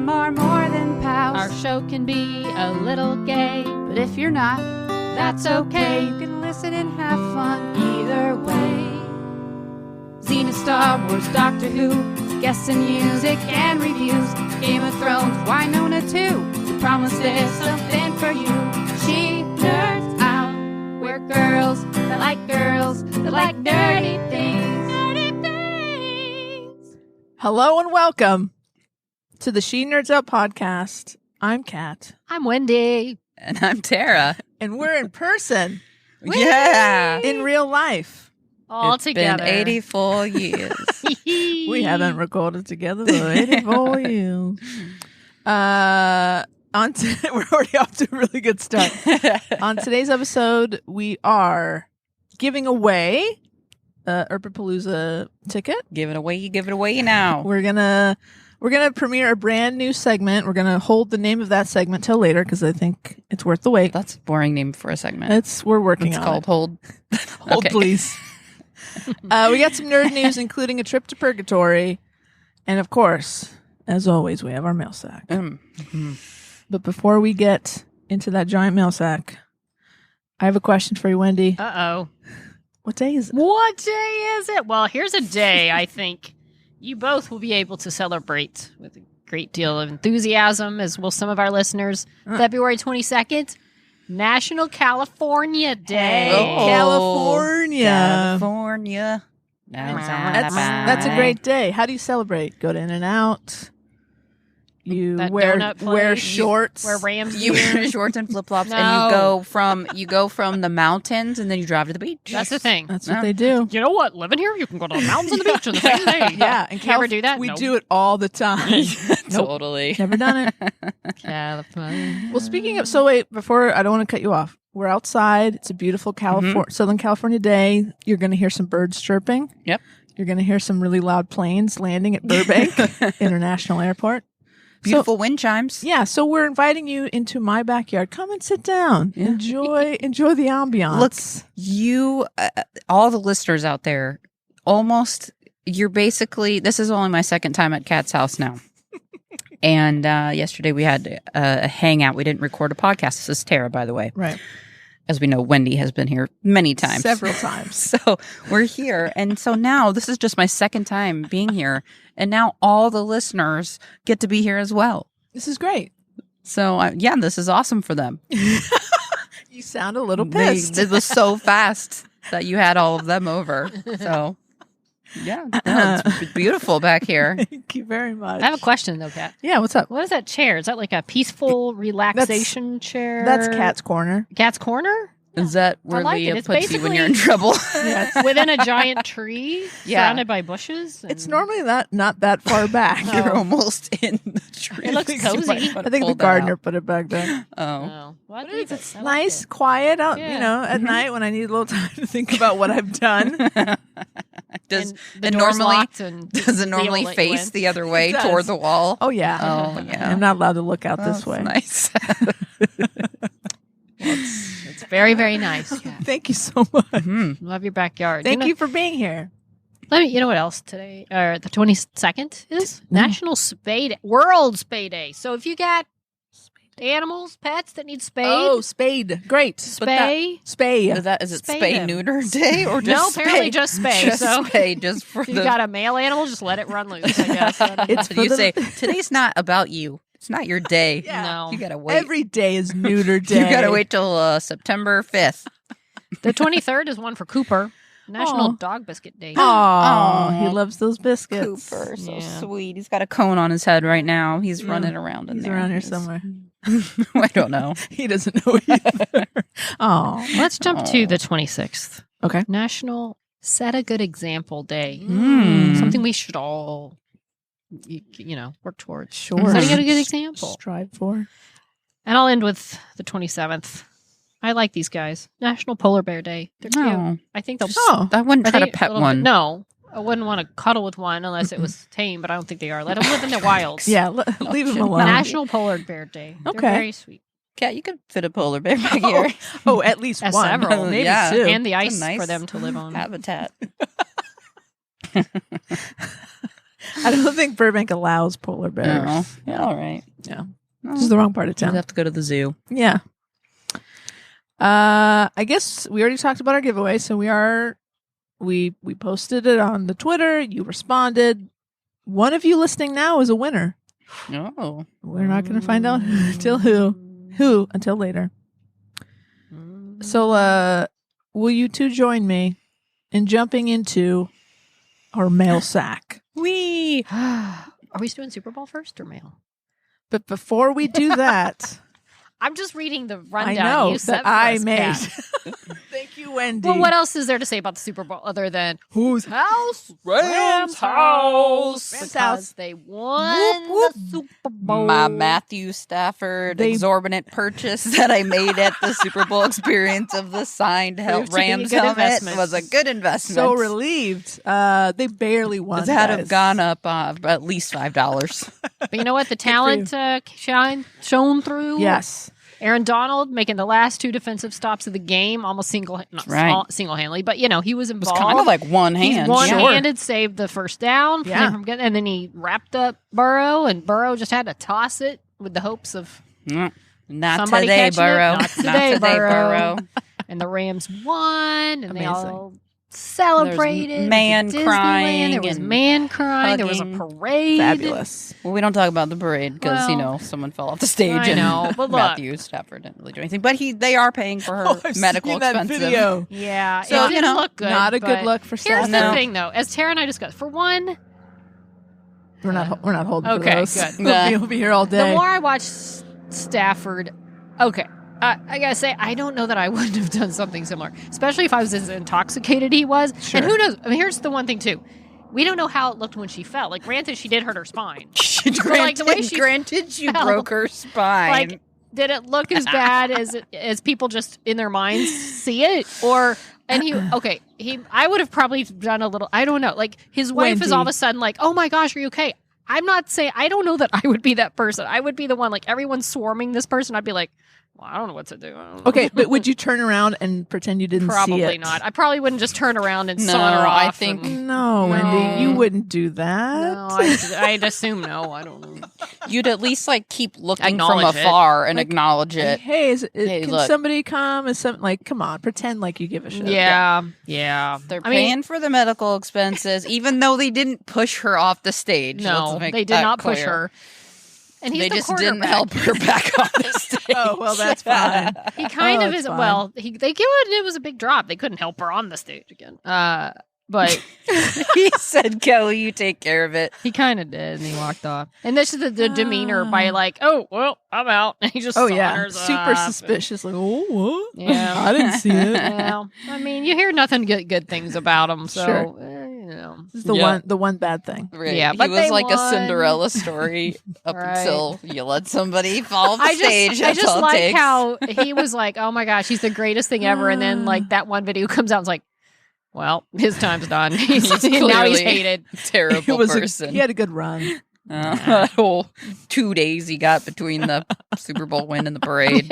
them are more than pals. Our show can be a little gay, But if you're not, that's okay. you can listen and have fun either way. Xena, Star Wars, Doctor Who, guests and music and reviews. Game of Thrones, Winona too. We promise there's something for you. She nerds out. We're girls that like nerdy things. Nerdy things. Hello and welcome to the She Nerds Out podcast. I'm Kat. I'm Wendy. And I'm Tara. And we're in person. Yeah. In real life. All It's together. been 84 years. We haven't recorded together for 84 years. We're already off to a really good start. On today's episode, we are giving away Eearpapalooza ticket. Give it away now. We're gonna premiere a brand new segment. We're gonna hold the name of that segment till later because I think it's worth the wait. That's a boring name for a segment. We're working It's on called it. Hold. Hold, Okay. please. We got some nerd news, including a trip to Purgatory, and of course, as always, we have our mail sack. But before we get into that giant mail sack, I have a question for you, Wendy. Uh-oh. What day is it? What day is it? Well, here's a day I think you both will be able to celebrate with a great deal of enthusiasm, as will some of our listeners. February 22nd, National California Day. Oh. California. California. That's a great day. How do you celebrate? Go to In-N-Out. You That wear donut place. shorts. Wear Rams You gear. wear shorts and flip flops, No. and you go from the mountains, and then you drive to the beach. That's the thing. That's what they do. You know what? Living here, you can go to the mountains and the beach on the same day. Yeah, and You ever do that? We Nope. do it all the time. Nope. Totally. Never done it. California. Well, speaking of, so wait, before, I don't want to cut you off. We're outside. It's a beautiful Southern California day. You're going to hear some birds chirping. Yep. You're going to hear some really loud planes landing at Burbank International Airport. Beautiful wind chimes. Yeah, so we're inviting you into my backyard. Come and sit down. Yeah. Enjoy the ambiance. Look, you, all the listeners out there, you're basically, this is only my second time at Kat's house now. And yesterday we had a hangout. We didn't record a podcast. This is Tara, by the way. Right. As we know, Wendy has been here many times. Several times. So we're here. And so now this is just my second time being here. And now all the listeners get to be here as well. This is great. So, yeah, this is awesome for them. You sound a little pissed. It was so fast that you had all of them over. So, yeah, no, it's beautiful back here. Thank you very much. I have a question, though, Kat. Yeah, what's up? What is that chair? Is that like a peaceful relaxation chair? That's Cat's Corner. Cat's Corner? Is that where like Leah it. It's puts you when you're in trouble? Yeah, It's within a giant tree, Yeah. surrounded by bushes. it's and- normally not that far back. Oh. You're almost in the tree. It looks cozy. I think the gardener put it back there. Oh. Oh, well, I think It's I like nice, it. quiet out, Yeah. at night when I need a little time to think about what I've done. Does And the it door's normally locked and does it normally Leah let face you in. the other way It does. toward the wall? Oh, yeah. Oh, yeah. I'm not allowed to look out this That's way. nice. It's very, very nice. Yeah. Thank you so much. Love your backyard. Thank you for being here. You know what else today? The 22nd is National Spade World Spade Day. So if you got animals, pets that need spayed, Oh, spade. Great. spay. Spay. Is it Spay spay them. neuter day or No, just apparently spay? just spay. Just So spay, just for if you the. got a male animal, just let it run loose. I guess. It's So for you the- say today's not about you. It's not your day. Yeah. No. You gotta wait. Every day is neuter day. You gotta wait till September 5th. The 23rd is one for Cooper, National Aw. Dog Biscuit Day. Oh, he Aw. loves those biscuits. Cooper, so Yeah. sweet. He's got a cone on his head right now. He's running around in He's there. around here It's- somewhere. I don't know. He doesn't know either. Oh, Let's jump to the 26th. okay. National Set a Good Example Day. Mm. Something we should all, work towards. Sure. Setting a good example. Strive for. And I'll end with the 27th. I like these guys. National Polar Bear Day. They're cute. No. I think they'll. Oh, I wouldn't Are try they to a pet little one. bit- no, I wouldn't want to cuddle with one unless it was tame, but I don't think they are. Let them live in the wilds. yeah. Leave him alone. National Polar Bear Day. They're Okay. very sweet. Cat, you could fit a polar bear back here. Oh, at least one. Several. Maybe Yeah. two. And the It's a ice nice for them to live on. Habitat. I don't think Burbank allows polar bears. No. Yeah, all right. Yeah. No. This is the wrong part of You'd town. have to go to the zoo. Yeah. I guess we already talked about our giveaway, so we posted it on the Twitter. You responded. One of you listening now is a winner. Oh. We're not going to find out until until later. So, will you two join me in jumping into our mail sack? Wee. Are we doing Super Bowl first or mail? But before we do that, I'm just reading the I rundown know you that sent for I us, made. Kat. Thank you, Wendy. Well, what else is there to say about the Super Bowl other than Whose house? Rams house. Because Rams house. they won Whoop, the Super Bowl. My Matthew Stafford They- exorbitant purchase that I made at the Super Bowl experience of the signed Proved to be a Rams good helmet investment. was a good investment. So relieved. They barely won. It had to guys. have gone up at least $5. But you know what? The talent shone through. Yes. Aaron Donald making the last two defensive stops of the game, almost single-handedly, but he was It was involved. kind of like one He's hand. one-handed, saved the first down, Yeah. and then he wrapped up Burrow, and Burrow just had to toss it with the hopes of Sure. Not somebody today, catching it. Burrow. Not today, Burrow. and the Rams won, and they Amazing. all celebrated. man It was Disneyland. crying There was and man crying. There was a hugging. parade. Fabulous. Well, we don't talk about the parade because Well, someone fell off the stage. I and know, but look. Matthew Stafford didn't really do anything. But they are paying for her I've medical seen that expenses. video. Yeah, So, it didn't look good. Not a good but look for Here's Stafford. the No. thing, though. As Tara and I discussed, for one, We're not holding Okay, for those. good. We'll be here all day. the more I watch Stafford, okay, I gotta say, I don't know that I wouldn't have done something similar, especially if I was as intoxicated he was. Sure. And who knows? I mean, here's the one thing too: we don't know how it looked when she fell. Like, granted, she did hurt her spine. like, the way she granted, you fell, broke her spine. Like, did it look as bad as people just in their minds see it? Or I would have probably done a little. I don't know. Like, his wife is Wendy. all of a sudden like, "Oh my gosh, are you okay?" I'm not saying, I don't know that I would be that person. I would be the one, like, everyone's swarming this person. I'd be like, well, I don't know what to do. I don't know. Okay, but would you turn around and pretend you didn't see Probably it? not. I probably wouldn't just turn around and No, saunter off. I think- and- No, Wendy, you wouldn't do that. No, I'd assume no. I don't know. You'd at least keep looking from Acknowledge it. afar and acknowledge it. Hey, Hey, can look. somebody come? Is something come on, pretend like you give a shit. Yeah. They're I mean, paying for the medical expenses, even though they didn't push her off the stage. no, Let's make they did that not push clear. her. And he's They the just didn't quarterback. help her back on the stage. Oh, well, that's fine. He kind Oh, of it's is. fine. Well, they give it was a big drop. They couldn't help her on the stage again. But He said, Kelly, you take care of it. he kind of did, and he walked off. And this is the demeanor by like, oh well, I'm out. And he just Oh yeah, saunters super off. suspicious. Like, oh what? Yeah. I didn't see it. Well, I mean, you hear nothing good things about him, so Sure. This is the one bad thing. Right. Yeah, he but was they like a won. Cinderella story up Right. until you let somebody fall off the stage. I That's just all it like takes. how he was like, "Oh my gosh, he's the greatest thing ever," and then like that one video comes out, and it's like, "Well, his time's done. He's now he's clearly hated." terrible person. He had a good run. That whole 2 days he got between the Super Bowl win and the parade.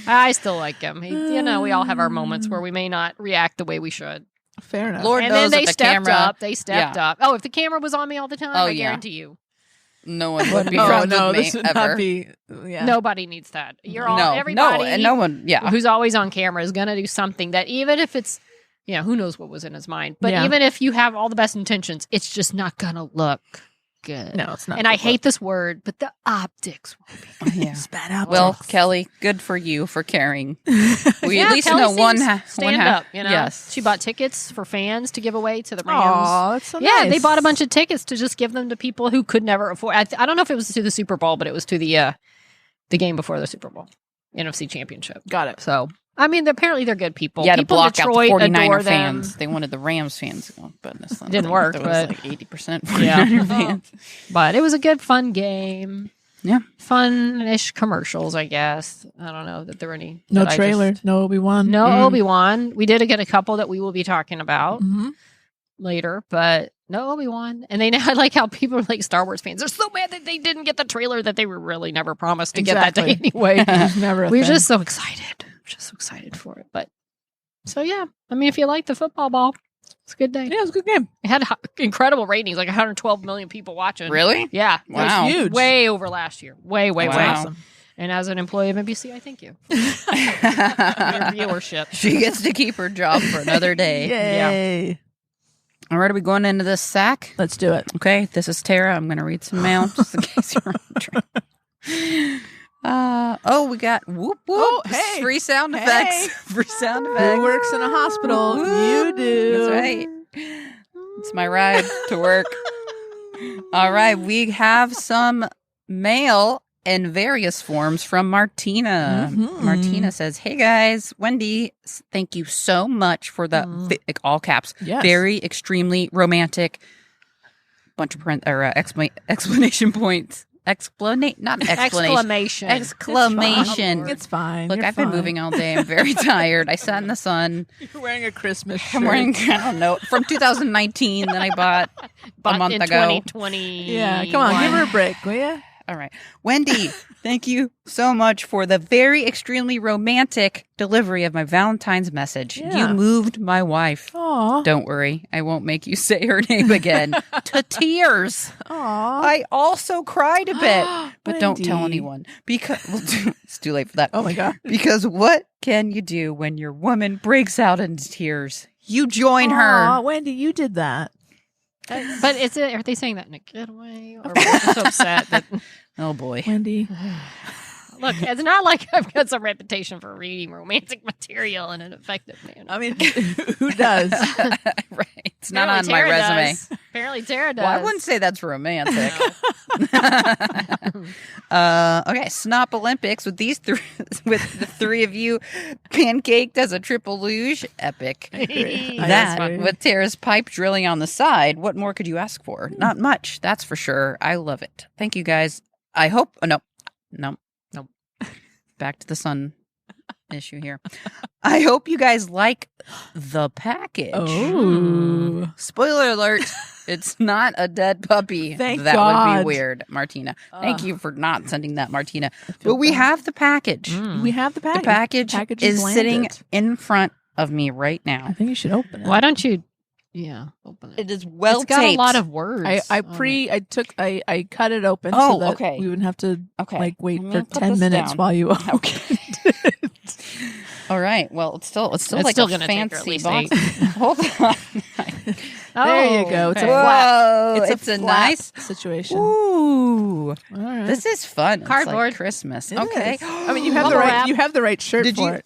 I still like him. We all have our moments where we may not react the way we should. Fair enough. Lord And knows then they if the stepped camera, up. They stepped up. Oh, if the camera was on me all the time, Oh, I yeah. guarantee you, no one would be Oh friends no, with me this would ever. not be. Yeah. nobody needs that. You're all no, everybody. and no one. Yeah, who's always on camera is going to do something that even if it's, who knows what was in his mind. But Yeah. even if you have all the best intentions, it's just not going to look good. No, it's not. And I good hate this word, but the optics will be. yeah. spat out. Well, Kelly, good for you for caring. We Yeah, at least Kelly know one seems half. stand up, Yes, She bought tickets for fans to give away to the Rams. Oh, that's so Yeah, nice. they bought a bunch of tickets to just give them to people who could never afford. I don't know if it was to the Super Bowl, but it was to the game before the Super Bowl, NFC Championship. Got it. So, I mean, apparently they're good people. you had to People in block out the Detroit 49er adore fans. them. They wanted the Rams fans. Oh, goodness, Didn't work, There was but- 80% Yeah. 49er fans. But it was a good, fun game. Yeah. Fun-ish commercials, I guess. I don't know that there were any. No that I trailer. just- No Obi-Wan. No Mm. Obi-Wan. We did get a couple that we will be talking about Mhm. later, but no Obi-Wan. And I like how people are like Star Wars fans. They're so mad that they didn't get the trailer that they were really never promised to get that day Exactly. anyway. It was never a We were thing. just so excited. Just so excited for it. But so yeah. I mean, if you like the football ball, It's a good day. Yeah, it was a good game. It had incredible ratings, like 112 million people watching. Really? Yeah. That was Wow. huge. Way over last year. Way Wow. Awesome. And as an employee of NBC, I thank you. Your viewership. She gets to keep her job for another day. Yay. All right, are we going into this sack? Let's do it. Okay, this is Tara. I'm going to read some mail just in case you're wondering. We got whoop whoop. Oh, hey. Free sound Hey. effects. Free sound Who effects. works in a hospital? Woo. You do. That's right. It's my ride to work. All right, we have some mail in various forms from Martina. Mhm. Martina says, "Hey guys, Wendy, thank you so much for the like all caps, Yes. very extremely romantic bunch of explanation points. Not explanation. Exclamation. Exclamation. It's fine. Look, You're I've been fine. moving all day. I'm very tired. I sat in the sun. You're wearing a Christmas shirt. I'm wearing, I don't know, from 2019 that I bought a month in ago. 2020. Yeah, come on, give her a break, will you? All right. Wendy, thank you so much for the very extremely romantic delivery of my Valentine's message. Yeah. You moved my wife. Aw. Don't worry. I won't make you say her name again. To tears. Aw. I also cried a bit, but don't tell Wendy. anyone because it's too late for that. Oh my God. Because what can you do when your woman breaks out into tears? You join Aw, her. Wendy, you did that. But are they saying that in a good way? Or we're just so upset that. Oh boy. Wendy. Look, it's not like I've got some reputation for reading romantic material in an effective manner. I mean, who does? Right. It's not on Apparently my Tara resume. does. Apparently Tara does. Well, I wouldn't say that's romantic. Okay, Snop Olympics with these three, with the three of you pancaked as a triple luge, epic. That agree. with Tara's pipe drilling on the side. What more could you ask for? Not much, that's for sure. I love it. Thank you guys. I hope. No. Back to the sun issue here. I hope you guys like the package. Oh. Spoiler alert, it's not a dead puppy. Thank that would God. be weird, Martina. Thank you for not sending that, Martina. feel But we bad. have the package. We have the The package. package has is sitting landed. in front of me right I now. think you should open it. Why don't you? Yeah, open it. It is well It's got taped. a lot of words. I on it. I cut it open Oh, so that okay. we wouldn't have to Okay. wait Let me for put 10 this minutes down. while you open Okay. All right. Well, it's still It's like still a gonna take her at fancy least box. 8. Hold on. There you go. It's a okay. flap. Whoa, It's a a nice. situation. Ooh, All right. this is fun. It's Cardboard. like Christmas. It Okay. is. I mean, you have the Bubble right. wrap. You have the right shirt Did for you- it.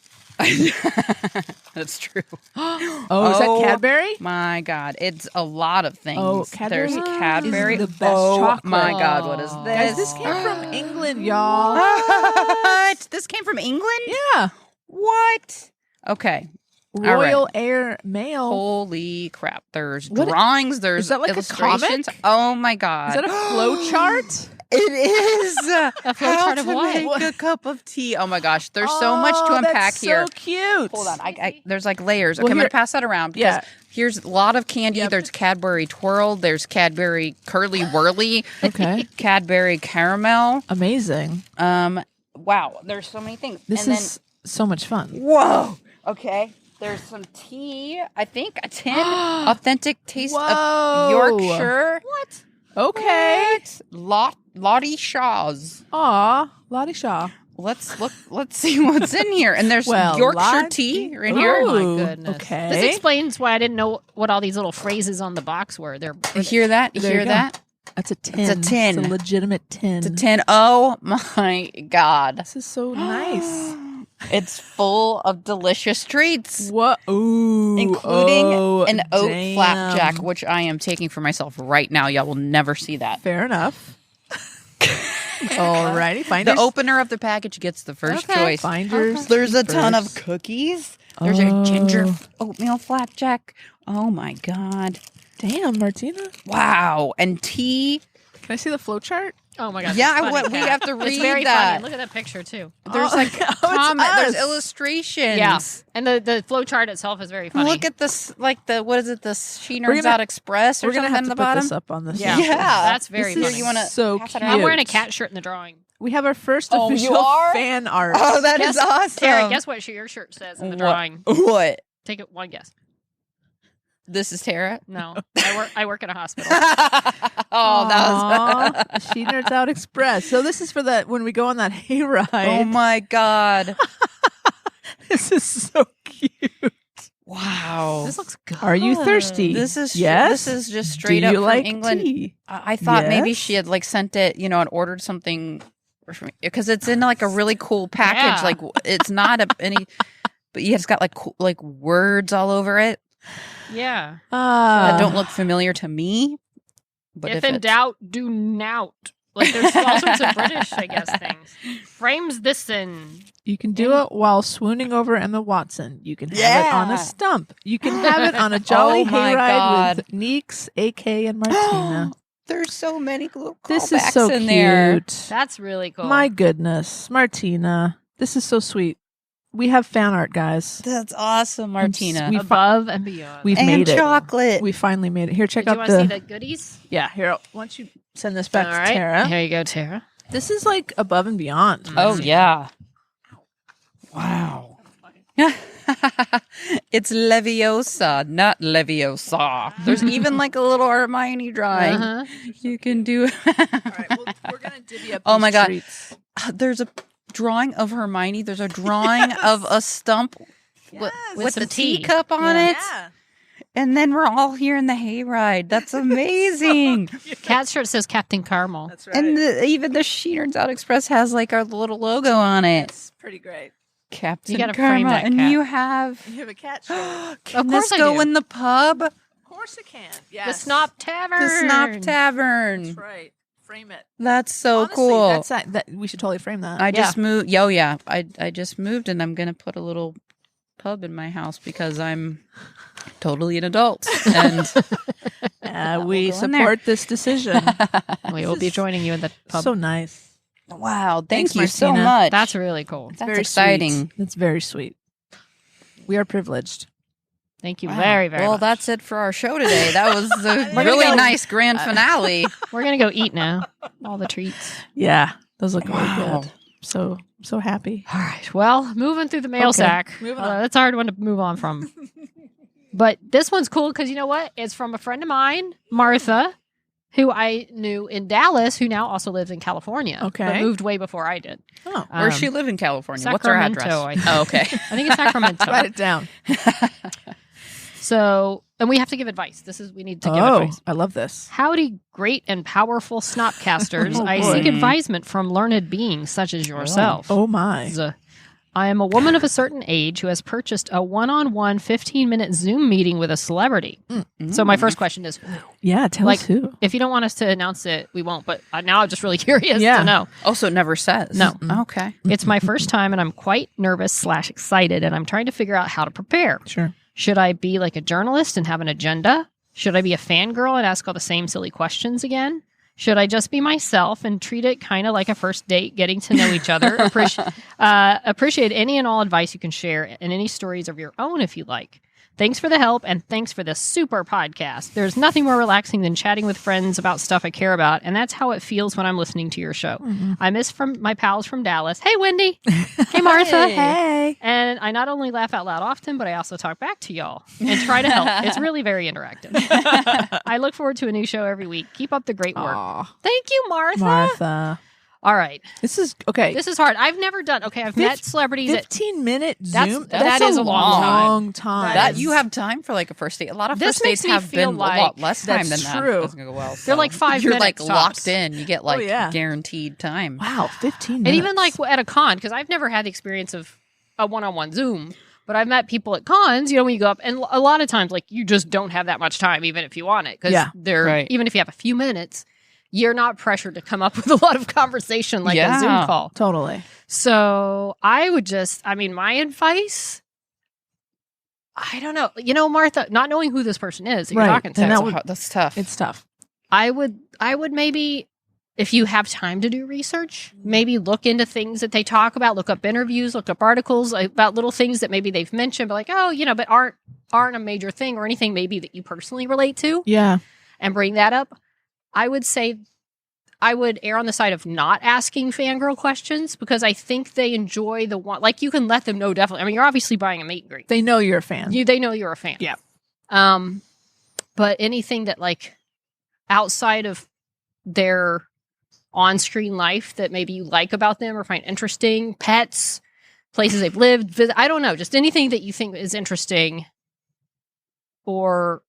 That's true. Oh, is that Cadbury? My God, it's a lot of things. Oh, Cadbury There's is Cadbury. the best oh chocolate. my God, what is Oh. this? Guys, this came from England, y'all. What? This came from England? Yeah. What? Okay. All right. Royal Air Mail. Holy crap! There's What- drawings. There's is that like a illustrations. comic? Oh my God! Is that a flow chart? It is A flow how chart of to what? make a cup of tea. Oh my gosh! There's so much to Oh, unpack that's here. So cute. Hold on, there's like layers. Well, Okay, I'm here- gonna pass that around. Because Yeah. here's a lot of candy. Yep. There's Cadbury Twirl. There's Cadbury Curly Whirly. Okay. Cadbury Caramel. Amazing. Wow, there's so many things. This and is so much fun. then, whoa. Okay, there's some tea. I think a tin. Authentic taste Whoa. of Yorkshire. What? Okay. Lottie Shaw's. Aw, Lottie Shaw. Let's look. Let's see what's in here. And there's Well, Yorkshire Lottie- tea in Ooh. here. Oh my goodness. Okay. This explains why I didn't know what all these little phrases on the box were. They're You hear that? You There you hear go. that? That's a tin. It's a tin. It's a legitimate tin. It's a tin. Oh my God. This is so nice. It's full of delicious treats, What? Ooh. including oh, an oat damn. flapjack, which I am taking for myself right now. Y'all will never see that. Fair enough. Alrighty, finders. The opener of the package gets the first Okay. choice. Finders. There's a ton of keepers. cookies. There's a ginger Oh. oatmeal flapjack. Oh my God. Damn, Martina. Wow. And tea. Can I see the flow chart? oh my gosh. Yeah, it's funny, we Kat. have to It's read very that. funny. Look at that picture too. There's Oh, like it's comment. There's us. illustrations. Yeah, and the flow chart itself is very funny. Look at this, like what is it? The She We're Nerds gonna- Out Express or We're gonna something have in to the put bottom. this up on the Yeah. social. That's very This funny. is You wanna so pass cute. it I'm wearing a cat shirt in the drawing. We have our first Oh, you official are? fan art. Oh, that is Guess- awesome. Tara, guess what your shirt says in the drawing? What? Take it one guess. This is Tara. No, I work in a hospital. Oh, that was. She Nerds Out Express. So this is for when we go on that hayride. Oh my God! This is so cute. Wow. This looks good. Are you thirsty? This is yes. This is just Do straight up you from like England. tea? I thought maybe Yes. she had like sent it, and ordered something because it's in like a really cool package. Yeah. Like it's not any, but yeah, it's got like cool, like words all over it Yeah. that don't look familiar to me. But if in it's- doubt, do nout. Like there's all sorts of British, I guess, things. Frames this in. You can do it while swooning over Emma Watson. You can have it on Yeah. a stump. You can have it on a jolly Oh my hayride God. with Neeks, AK, and Martina. There's so many little This is callbacks so in cute. there. That's really cool. My goodness, Martina. This is so sweet. We have fan art, guys. That's awesome, Martina. we- Above and beyond. We've and made it. chocolate. We finally made it. Here, check Did you out want to see the. the goodies? Yeah, here. Why don't you send this back All to right. Tara? Here you go, Tara. This is like above and beyond. Oh yeah. Wow. It's Leviosa, not Leviosa. There's even like a little Hermione drawing. Uh-huh. You can do. All right, we're gonna divvy up. Oh these my God. treats. There's a drawing of Hermione. There's a drawing of a stump with With the some tea. teacup on Yeah. it. And then we're all here in the hayride. That's amazing. Cat's shirt says Captain Caramel. That's right. And even the She Nerds Out Express has like our little logo on it. it's pretty great. Captain You gotta frame Karma. that and cat. you have. You have a cat show. Can Of course this I go do. in the pub? Of course it can. The Yes. Snop Tavern. The Snop Tavern. That's right. Frame it. That's so Honestly, cool. That's that. We should totally frame that. I just moved. Yo, yeah. I just moved, and I'm gonna put a little pub in my house because I'm totally an adult, and We go in there. support this decision. We will be joining you in the pub. So nice. wow, Thanks, thank you so Martina. much. That's really cool. It's That's very exciting. Sweet. It's very sweet. We are privileged. Thank you Wow. very, very well. much. That's it for our show today. That was a gonna really go- nice grand finale. We're going to go eat now. All the treats. Yeah, those look Wow. really good. So happy. All right. Well, moving through the mail Okay, sack. moving on. That's a hard one to move on from. But this one's cool because you know what? It's from a friend of mine, Martha, who I knew in Dallas, who now also lives in California. Okay. But moved way before I did. Oh, Where does Um, she live in California? What's her Sacramento, address? I think. Oh, okay. I think it's Sacramento. write it down. So, and we have to give advice. We need to give advice. I love this. Howdy, great and powerful snopcasters. Oh, I boy. seek advisement from learned beings such as yourself. Oh my. I am a woman of a certain age who has purchased a one-on-one 15-minute Zoom meeting with a celebrity. So my first question is, Yeah, tell Like- us who. if you don't want us to announce it, we won't. But now I'm just really curious Yeah. to know. Also, it never says. No. Okay. It's my first time and I'm quite nervous/excited and I'm trying to figure out how to prepare. Sure. Should I be like a journalist and have an agenda? Should I be a fangirl and ask all the same silly questions again? Should I just be myself and treat it kind of like a first date, getting to know each other? Appreciate any and all advice you can share and any stories of your own if you like. Thanks for the help and thanks for this super podcast. There's nothing more relaxing than chatting with friends about stuff I care about, and that's how it feels when I'm listening to your show. I miss from my pals from Dallas. Hey, Wendy. Hey, Martha. Hey. And I not only laugh out loud often, but I also talk back to y'all and try to help. It's really very interactive. I look forward to a new show every week. Keep up the great work. Aw, Thank you, Martha. Martha. All right. This is okay. This is hard. I've never done. Okay, I've met celebrities at 15-minute That's- Zoom. that is a long time. That you have time for like a first date. A lot of This first makes dates me have feel been like a lot less time that's than that. true. It doesn't go well. They're so like 5 You're minutes like tops. locked in. You get like yeah. guaranteed time. Wow, 15 and minutes. even like at a con, because I've never had the experience of a one-on-one Zoom, but I've met people at cons, when you go up, and a lot of times, like, you just don't have that much time, even if you want it, because Yeah. they're Right. even if you have a few minutes, you're not pressured to come up with a lot of conversation like a Yeah. Zoom call. Totally. So I would my advice, I don't know. Martha, not knowing who this person is that you're Right. talking to, And That's, that would- that's tough. It's tough. I would maybe, if you have time to do research, maybe look into things that they talk about, look up interviews, look up articles about little things that maybe they've mentioned, but like, but aren't a major thing or anything maybe that you personally relate to, Yeah. and bring that up. I would say I would err on the side of not asking fangirl questions because I think they enjoy the one. Like, you can let them know definitely. I mean, you're obviously buying a meet and greet. They know you're a fan. They know you're a fan. Yeah. but anything that like outside of their on-screen life that maybe you like about them or find interesting, pets, places they've lived, I don't know, just anything that you think is interesting, or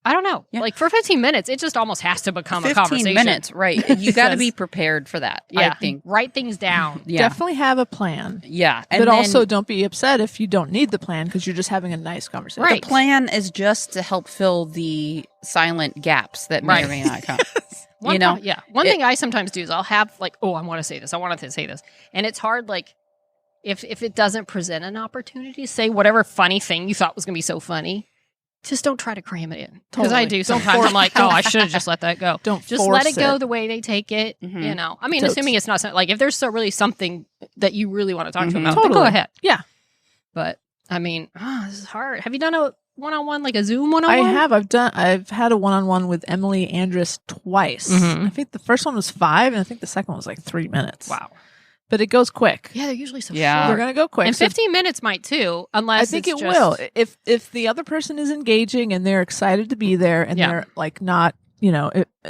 I don't know. Yeah. Like for 15 minutes, it just almost has to become a 15 conversation. minutes, right. You got to be prepared for that, Yeah. I think. Write things down. Yeah. Definitely have a plan. Yeah. But also don't be upset if you don't need the plan because you're just having a nice conversation. Right. the plan is just to help fill the silent gaps that may or may not come. One know? One thing I sometimes do is I'll have like, oh, I want to say this. I want to say this. And it's hard, like, if it doesn't present an opportunity, say whatever funny thing you thought was going to be so funny, just don't try to cram it in. Because I Totally. do sometimes. I'm like, oh, I should have just let that go. Don't just force let it go it. the way they take it. Mhm. You know, I mean, Totes. assuming it's not like if there's really something that you really want to talk to them about, then Totally. go ahead. Yeah. But I mean, this is hard. Have you done a one-on-one, like a Zoom one-on-one? I have. I've had a one-on-one with Emily Andrus twice. Mhm. I think the first one was 5, and I think the second one was like 3 minutes. Wow. But it goes quick. Yeah, they're usually so Yeah. short. They're gonna go quick. And So 15 minutes might too, unless I think it's it just, will. If the other person is engaging and they're excited to be there and Yeah. they're like not,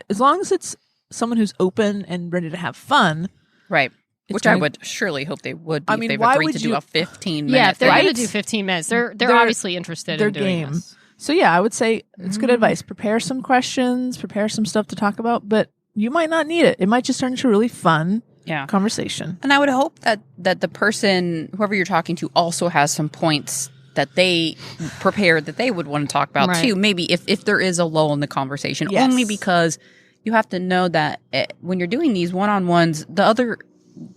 as long as it's someone who's open and ready to have fun. Right. It's Which I gonna- would surely hope they would be I mean, if they've why agreed would to do you- a 15 minute Yeah, if they're Right? going to do 15 minutes, they're They're- obviously interested they're in doing game. this. So yeah, I would say it's good Mm. advice. Prepare some questions, prepare some stuff to talk about, but you might not need it. It might just turn into a really fun Yeah. conversation. And I would hope that the person, whoever you're talking to, also has some points that they prepared that they would want to talk about Right. too. Maybe if there is a lull in the conversation, Yes. only because you have to know that when you're doing these one-on-ones,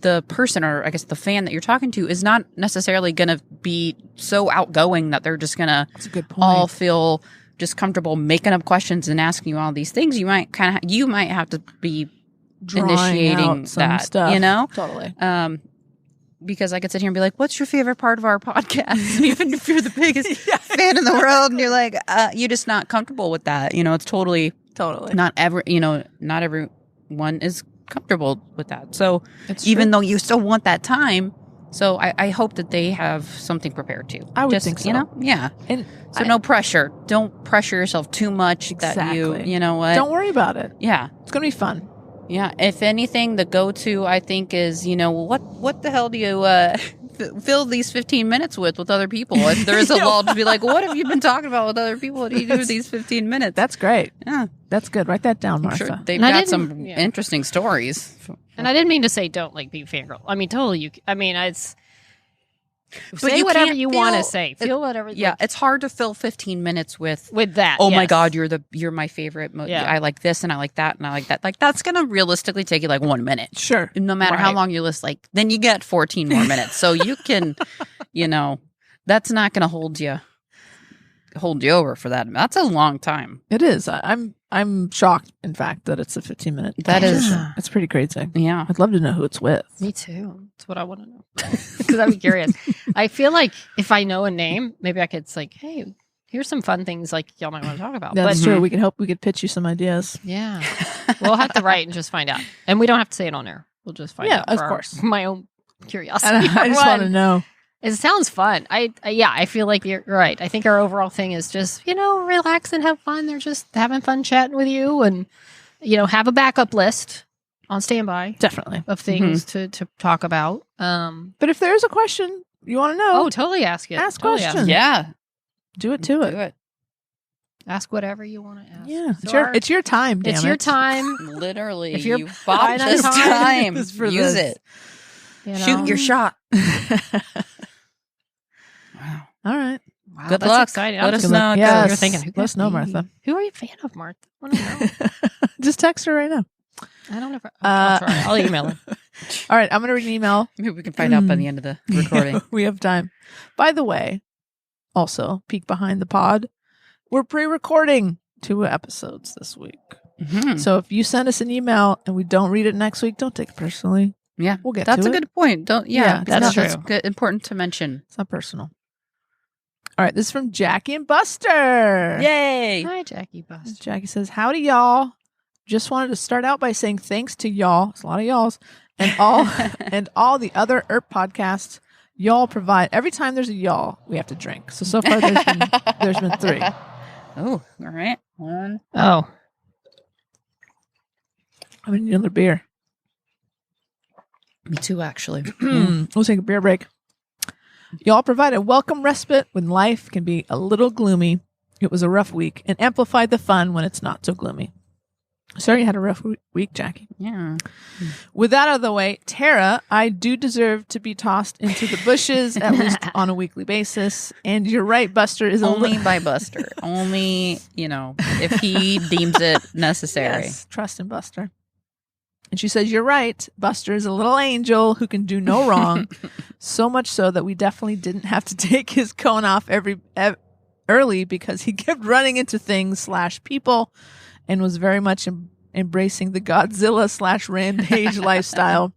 the person, or I guess the fan that you're talking to, is not necessarily going to be so outgoing that they're just going to That's a good point. all feel just comfortable making up questions and asking you all these things. You might have to be Drawing initiating out some that, stuff. you know? Totally. Because I could sit here and be like, what's your favorite part of our podcast? Even if you're the biggest fan in the world, and you're like, you're just not comfortable with that. It's totally Totally. not everyone is comfortable with that. So It's even true. though you still want that time, so I hope that they have something prepared too. I would Just, think so. Yeah. And So no pressure. Don't pressure yourself too much that Exactly. you know what? don't worry about it. Yeah. It's going to be fun. Yeah. If anything, the go-to, I think, is, what the hell do you fill these 15 minutes with other people? If there is a lull, to be like, what have you been talking about with other people? What do you do with these 15 minutes? That's great. Yeah. That's good. Write that down, I'm Martha. sure they've And I got didn't- some yeah. interesting stories. And I didn't mean to say don't like be fangirl. I mean, totally. It's say you whatever can't you want to feel- say. Feel whatever. Yeah. like, It's hard to fill 15 minutes with, with that. oh my yes. God, you're my favorite. Yeah. I like this and I like that and I like that. Like, that's going to realistically take you like 1 minute. Sure. No matter how Right. long you list, like, then you get 14 more minutes. So you can, that's not going to hold you over for that. That's a long time. It is. I'm shocked, in fact, that it's a 15-minute. That is- It's pretty crazy. Yeah. I'd love to know who it's with. Me too. That's what I want to know. Because I'd be curious. I feel like if I know a name, maybe I could say, hey, here's some fun things like y'all might want to talk about. That's But true. We could pitch you some ideas. yeah, we'll have to write and just find out. And we don't have to say it on air. We'll just find Yeah, out. of for course. my own curiosity. And I just want to know. It sounds fun. I feel like you're right. I think our overall thing is just, relax and have fun. They're just having fun chatting with you and, have a backup list on standby Definitely. of things to talk about. But if there's a question you want to know, Oh, totally ask it. Ask Totally questions. Yeah. do it to it. Do it. Ask whatever you want to ask. Yeah. So It's your time, damn it's it. your time. Literally. If you're You bought finite this time, time. it's for Use this. it. You know? Shoot your shot. All right. Wow, Good that's luck. exciting. Let I'm us just- know. Yes. You're thinking, who Let us could know, be? Martha. Who are you a fan of, Martha? I want to know. Just text her right now. I don't ever. I'll try. I'll email her. All right. I'm going to read an email. Maybe we can find out by the end of the recording. We have time. By the way, also, peek behind the pod. We're pre-recording 2 episodes this week. Mhm. So if you send us an email and we don't read it next week, don't take it personally. Yeah. We'll get That's to a it. good point. Don't. Yeah, Yeah. that's That's true. good, important to mention. It's not personal. All right. This is from Jackie and Buster. Yay. Hi, Jackie Buster. Jackie says, howdy, y'all. Just wanted to start out by saying thanks to y'all. It's a lot of y'alls. And all the other Earp podcasts y'all provide. Every time there's a y'all, we have to drink. So far there's been 3. Oh, all right. One. Oh. I'm gonna need another beer. Me too, actually. We'll take a beer break. Y'all provide a welcome respite when life can be a little gloomy. It was a rough week and amplified the fun when it's not so gloomy. Sorry you had a rough week, Jackie. Yeah. With that out of the way, Tara, I do deserve to be tossed into the bushes at least on a weekly basis. And you're right, Buster is Only by Buster. Only, if he deems it necessary. Yes, trust in Buster. And she says, you're right. Buster is a little angel who can do no wrong. So much so that we definitely didn't have to take his cone off early because he kept running into things / people and was very much embracing the Godzilla / rampage lifestyle.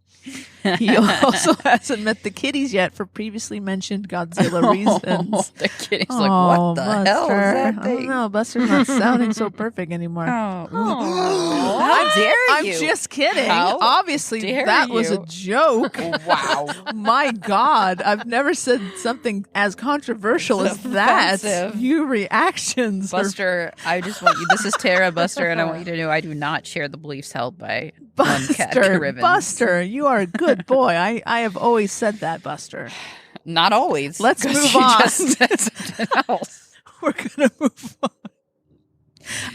He also hasn't met the kitties yet for previously mentioned Godzilla reasons. The kitty's like, what the hell is that I thing? don't know. Buster's not sounding so perfect anymore. How dare I'm you? just kidding. How Obviously, dare that was a you. joke. Wow. My God, I've never said something as controversial as that. Offensive. You reactions, are Buster, I just want you. This is Tara, Buster, and I want you to know I do not share the beliefs held by one cat Caribbean. Buster, you are a good boy. I have always said that, Buster. Not always. Let's 'cause move she on. just said something else. We're gonna move on.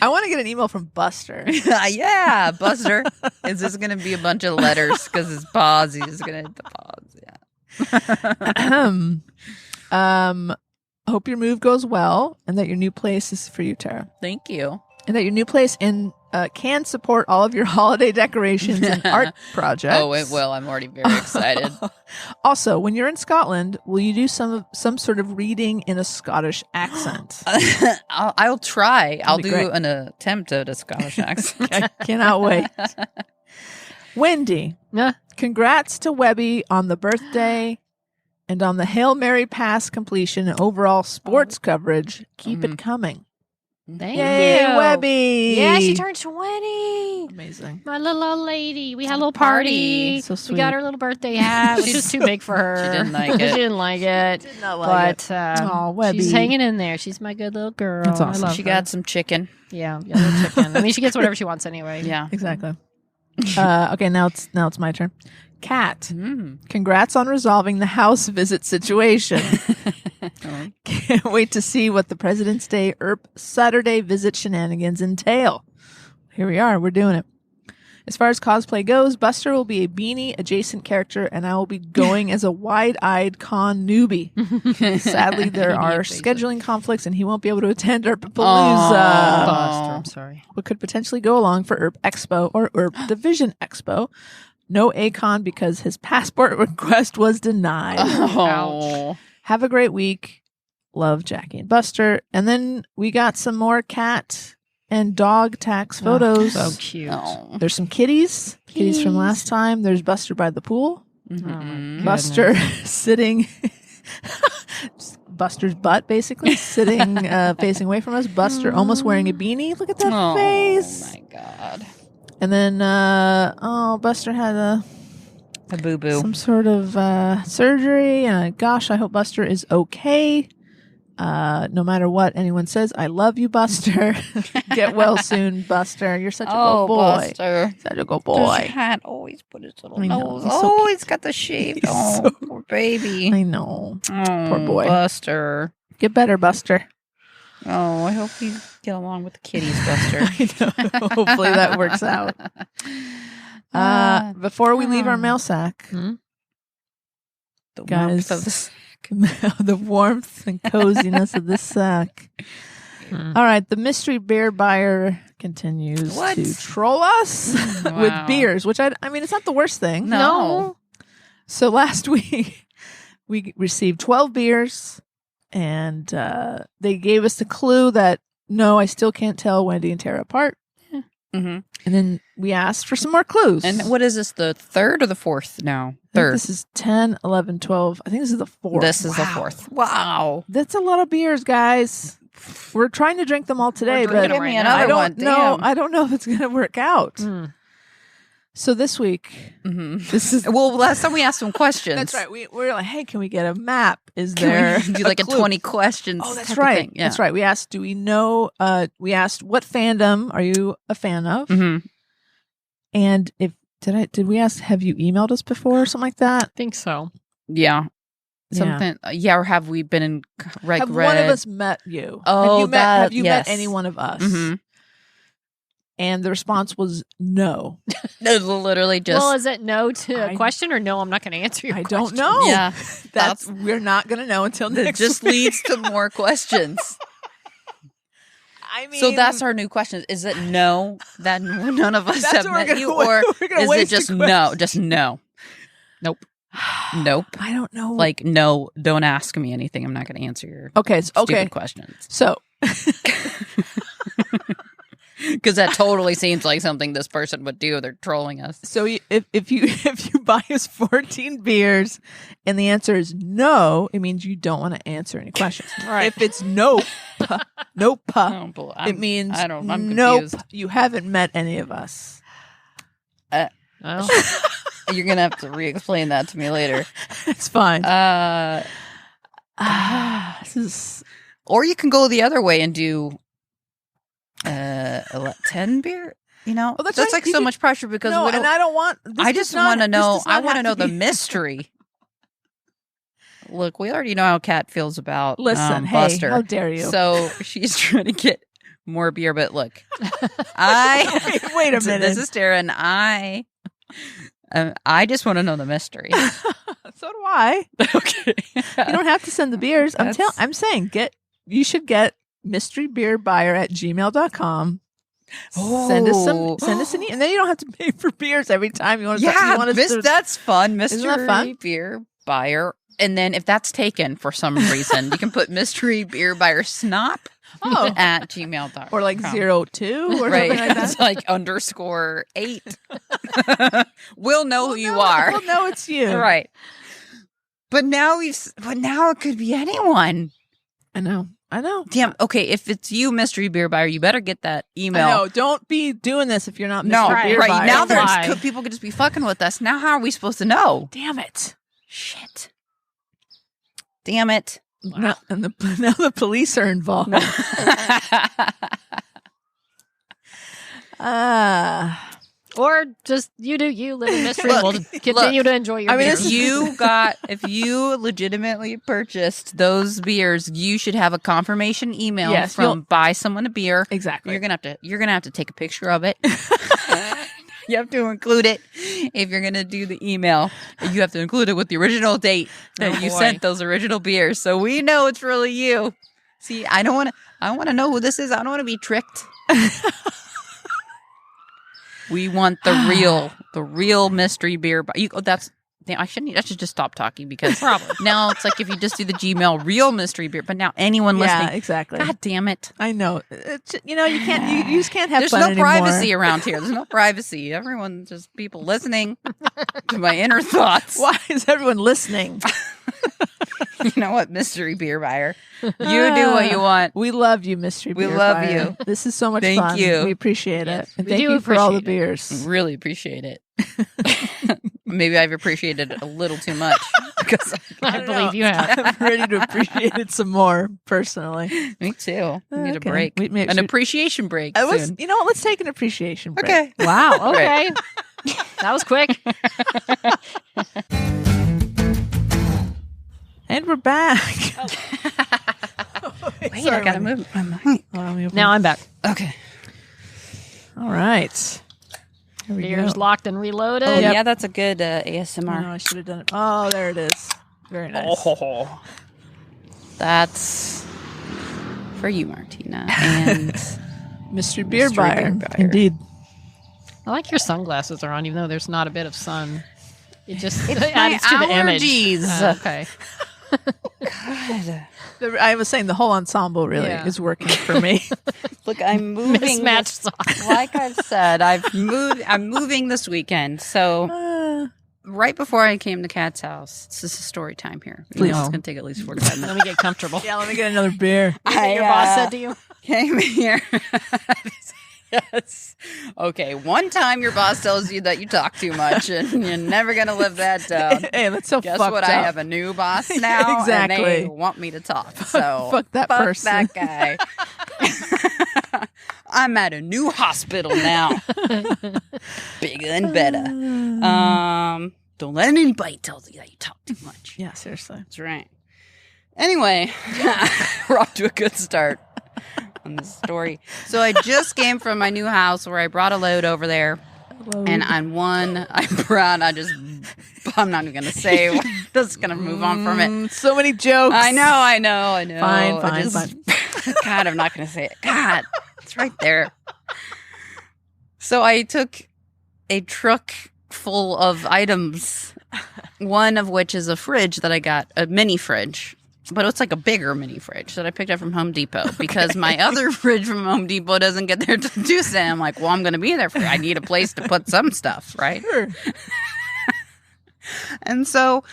I want to get an email from Buster. Yeah, Buster. Is this going to be a bunch of letters? Because his pause, he's going to hit the pause. Yeah. Hope your move goes well and that your new place is for you, Tara. Thank you. And that your new place can support all of your holiday decorations and art projects. Oh, it will. I'm already very excited. Also, when you're in Scotland, will you do some sort of reading in a Scottish accent? I'll try. I'll be do great. an attempt at a Scottish accent. I cannot wait. Wendy, congrats to Webby on the birthday and on the Hail Mary Pass completion and overall sports coverage. Keep it coming. Thank Yay, you. Webby. Yeah, she turned 20. Amazing. My little old lady. We had a little party. So sweet. We got her little birthday hat, which was too big for her. She didn't like it. She didn't like it. Did not like But Aw, Webby. she's hanging in there. She's my good little girl. That's awesome. I love She her. got some chicken. Yeah, little chicken. I mean, she gets whatever she wants anyway. Yeah. Exactly. Okay, now it's my turn. Kat, Mm. congrats on resolving the house visit situation. Can't wait to see what the President's Day Saturday visit shenanigans entail. Here we are. We're doing it. As far as cosplay goes, Buster will be a beanie adjacent character, and I will be going as a wide-eyed con newbie. Sadly, there are scheduling conflicts, and he won't be able to attend Eearpapalooza. Buster, I'm sorry. But could potentially go along for Earp Expo or Earp Division Expo. No Acon because his passport request was denied. Oh. Have a great week. Love, Jackie and Buster. And then we got some more cat and dog tax photos. So cute. Oh. There's some kitties from last time. There's Buster by the pool. Mhm. Buster sitting, Buster's butt basically sitting facing away from us. Buster almost wearing a beanie. Look at that Oh, face. my God. And then, Buster had A boo-boo. some sort of surgery. And gosh, I hope Buster is okay. No matter what anyone says, I love you, Buster. Get well soon, Buster. You're such a good boy. Buster. Such a good Does boy. cat always put his little I know, nose? he's so He's got the shaved. He's Oh, so- poor baby. I know. Oh, Poor boy. Buster. Get better, Buster. Oh, I hope you get along with the kitties, Buster. I know. Hopefully that works out. Before we leave our mail sack, The guys, warmth of the the warmth and coziness of this sack. All right, the mystery beer buyer continues What? to troll us with Wow. beers, which I mean, it's not the worst thing. No. So last week we received 12 beers, and they gave us the clue that no, I still can't tell Wendy and Tara apart. Mm-hmm. And then we asked for some more clues. And what is this, the third or the fourth now? I think Third. this is 10, 11, 12. I think this is the fourth. This is the Wow. fourth. Wow. That's a lot of beers, guys. We're trying to drink them all today, We're but drinking them Give me right another I don't one. know. Damn. I don't know if it's going to work out. So this week, this is Well, last time we asked some questions. that's right. We're like, hey, can we get a map? Is Can there we do like a clue? 20 questions? Oh, that's type of right. thing? Yeah. That's right. We asked, do we know? We asked, what fandom are you a fan of? Mhm. And did we ask, have you emailed us before or something like that? I think so. Yeah. Yeah. Something. Yeah. Or have we been in like Have read? one of us met you? Oh, have you yes. met any one of us? Mhm. And the response was no. Literally just. Well, is it no to a I- question or no? I'm not going to answer your I question. don't know. yeah. That's we're not going to know until That next just week. leads to more questions. I mean, So that's our new question. Is it no that none of us That's have what we're met gonna you, wa- or we're gonna is it waste just the no? questions. Just no. Nope. Nope. I don't know. Like no. Don't ask me anything. I'm not going to answer your okay, stupid questions. So Because that totally seems like something this person would do. They're trolling us. if you buy us 14 beers and the answer is no, it means you don't want to answer any questions. Right. If it's nope, nope, It means I'm nope. confused. You haven't met any of us. Well, You're gonna have to re-explain that to me later. It's fine. This is or you can go the other way and do 10 beer. You know, Oh, that's that's right. like You so could- much pressure because no, we don't, and I don't want. I just want to know. I want to know the mystery. mystery. Look, we already know how Kat feels about Listen, hey, Buster. how dare you? So she's trying to get more beer. But look, I wait a minute. This is Tara, and I just want to know the mystery. So do I. Okay, You don't have to send the beers. I'm saying you should get mysterybeerbuyer@gmail.com. Send us an email. And then you don't have to pay for beers every time you want to. Yeah, you want us to, that's fun. Isn't that fun? Mystery beer buyer. And then if that's taken for some reason, you can put mystery beer buyer snop at gmail.com. or like 02 or something Right. like that. It's like _8. We'll know who you are. We'll know it's you. Right. But now it could be anyone. I know. Damn. Okay. If it's you, mystery beer buyer, you better get that email. No, don't be doing this if you're not No, Mr. Beer right. Buyer. Now Why? people could just be fucking with us. Now how are we supposed to know? Damn it. Shit. Damn it. Now the police are involved. or just you do you live in mystery. Look, We'll continue to enjoy your I mean, beers. if you legitimately purchased those beers, you should have a confirmation email Yes, you'll- from buy someone a beer. Exactly. You're gonna have to take a picture of it. You have to include it if you're gonna do the email. You have to include it with the original date that you boy. sent those original beers, so we know it's really you. See, I want to know who this is. I don't want to be tricked. We want the real mystery beer. I should just stop talking because Probably. now it's like if you just do the Gmail real mystery beer, but now anyone Yeah, listening, exactly. God damn it. I know. You can't. You just can't have There's fun no anymore. privacy around here. There's no privacy. Everyone's just people listening to my inner thoughts. Why is everyone listening? You know what, mystery beer buyer? You do what you want. We love you, Mystery We Beer love Buyer. you. This is so much Thank fun. you. We appreciate Yes, it. And we thank do you for all the appreciate it. beers. Really appreciate it. Maybe I've appreciated it a little too much because I don't believe know. you have. I'm ready to appreciate it some more, personally. me too. I need a Okay. break, We may- an should- appreciation break. You Soon. know what? Let's take an appreciation break. Okay. Wow. Okay. That was quick. And we're back. Wait, Sorry, I gotta Wendy. move my mic. Let me open- Now I'm back. Okay. All right. Here we Beers go. locked and reloaded. Yep. Yeah, that's a good Oh, ASMR. no, I should have done it. Oh, there it is. Very nice. Oh, that's for you, Martina, and Mystery Beer Mystery Buyer. Beer Buyer. Indeed. I like your sunglasses are on, even though there's not a bit of sun. It just It's adds my to the image. allergies. Okay. God. I was saying the whole ensemble really Yeah. is working for me. Look, I'm moving. Mismatched socks. Like I've said, I'm moving this weekend. So right before I came to Kat's house, this is a story time here. Please. It's gonna take at least 45 Let minutes. me get comfortable. Yeah, let me get another beer. Your boss said to you? Came here. Yes. Okay. One time your boss tells you that you talk too much and you're never going to live that down. Hey, that's so Guess fucked what? up. I have a new boss now. Exactly. And they want me to talk. So Fuck that person. that guy. I'm at a new hospital now. Bigger and better. Don't let anybody tell you that you talk too much. Yeah, seriously. That's right. Anyway, we're off to a good start on this story. So I just came from my new house where I brought a load over there. And on one, I'm not even going to say. I'm just going to move on from it. So many jokes. I know. Fine. God, I'm not going to say it. God, it's right there. So I took a truck full of items, one of which is a fridge that I got, a mini fridge. But it's like a bigger mini fridge that I picked up from Home Depot because my other fridge from Home Depot doesn't get there to Tuesday. I'm like, well, I'm going to be there I need a place to put some stuff, right? Sure. And so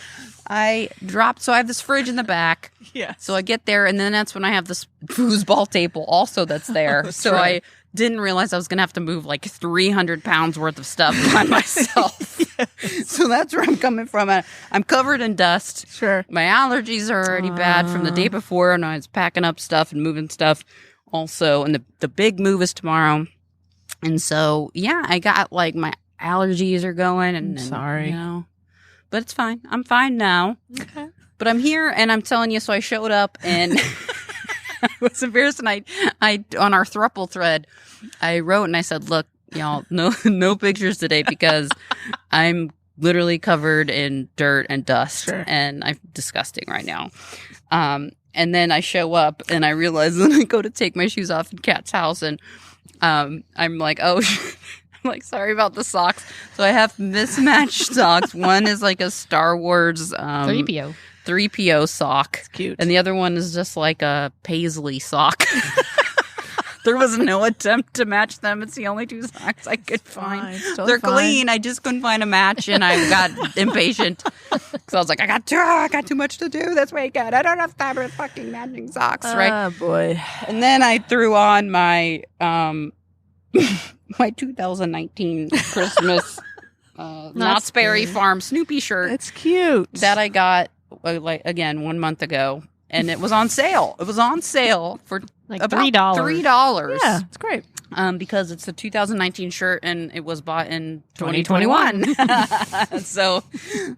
I have this fridge in the back. Yeah. So I get there, and then that's when I have this foosball table also that's there. That's so right. I didn't realize I was going to have to move like 300 pounds worth of stuff by myself. Yes. So that's where I'm coming from. I'm covered in dust. Sure. My allergies are already bad from the day before, and I was packing up stuff and moving stuff also. And the big move is tomorrow. And so, yeah, I got like my allergies are going. And sorry. But it's fine. I'm fine now. Okay. But I'm here, and I'm telling you, so I showed up, and I was embarrassed, and I on our throuple thread, I wrote and I said, look, y'all, no pictures today because I'm literally covered in dirt and dust, sure. and I'm disgusting right now. And then I show up, and I realize when I go to take my shoes off in Kat's house, and I'm like, oh, I'm like, sorry about the socks. So I have mismatched socks. One is like a Star Wars 3PO sock. It's cute. And the other one is just like a paisley sock. There was no attempt to match them. It's the only two socks I could find. Totally They're fine. clean. I just couldn't find a match, and I got impatient. So I was like, I got too much to do this weekend. I don't have time for fucking matching socks, right? Oh, boy. And then I threw on my my 2019 Christmas Knott's Berry Farm Snoopy shirt. It's cute. That I got, like, again, 1 month ago. And it was on sale. It was on sale for like about $3. $3. Yeah, it's great. Because it's a 2019 shirt and it was bought in 2021. So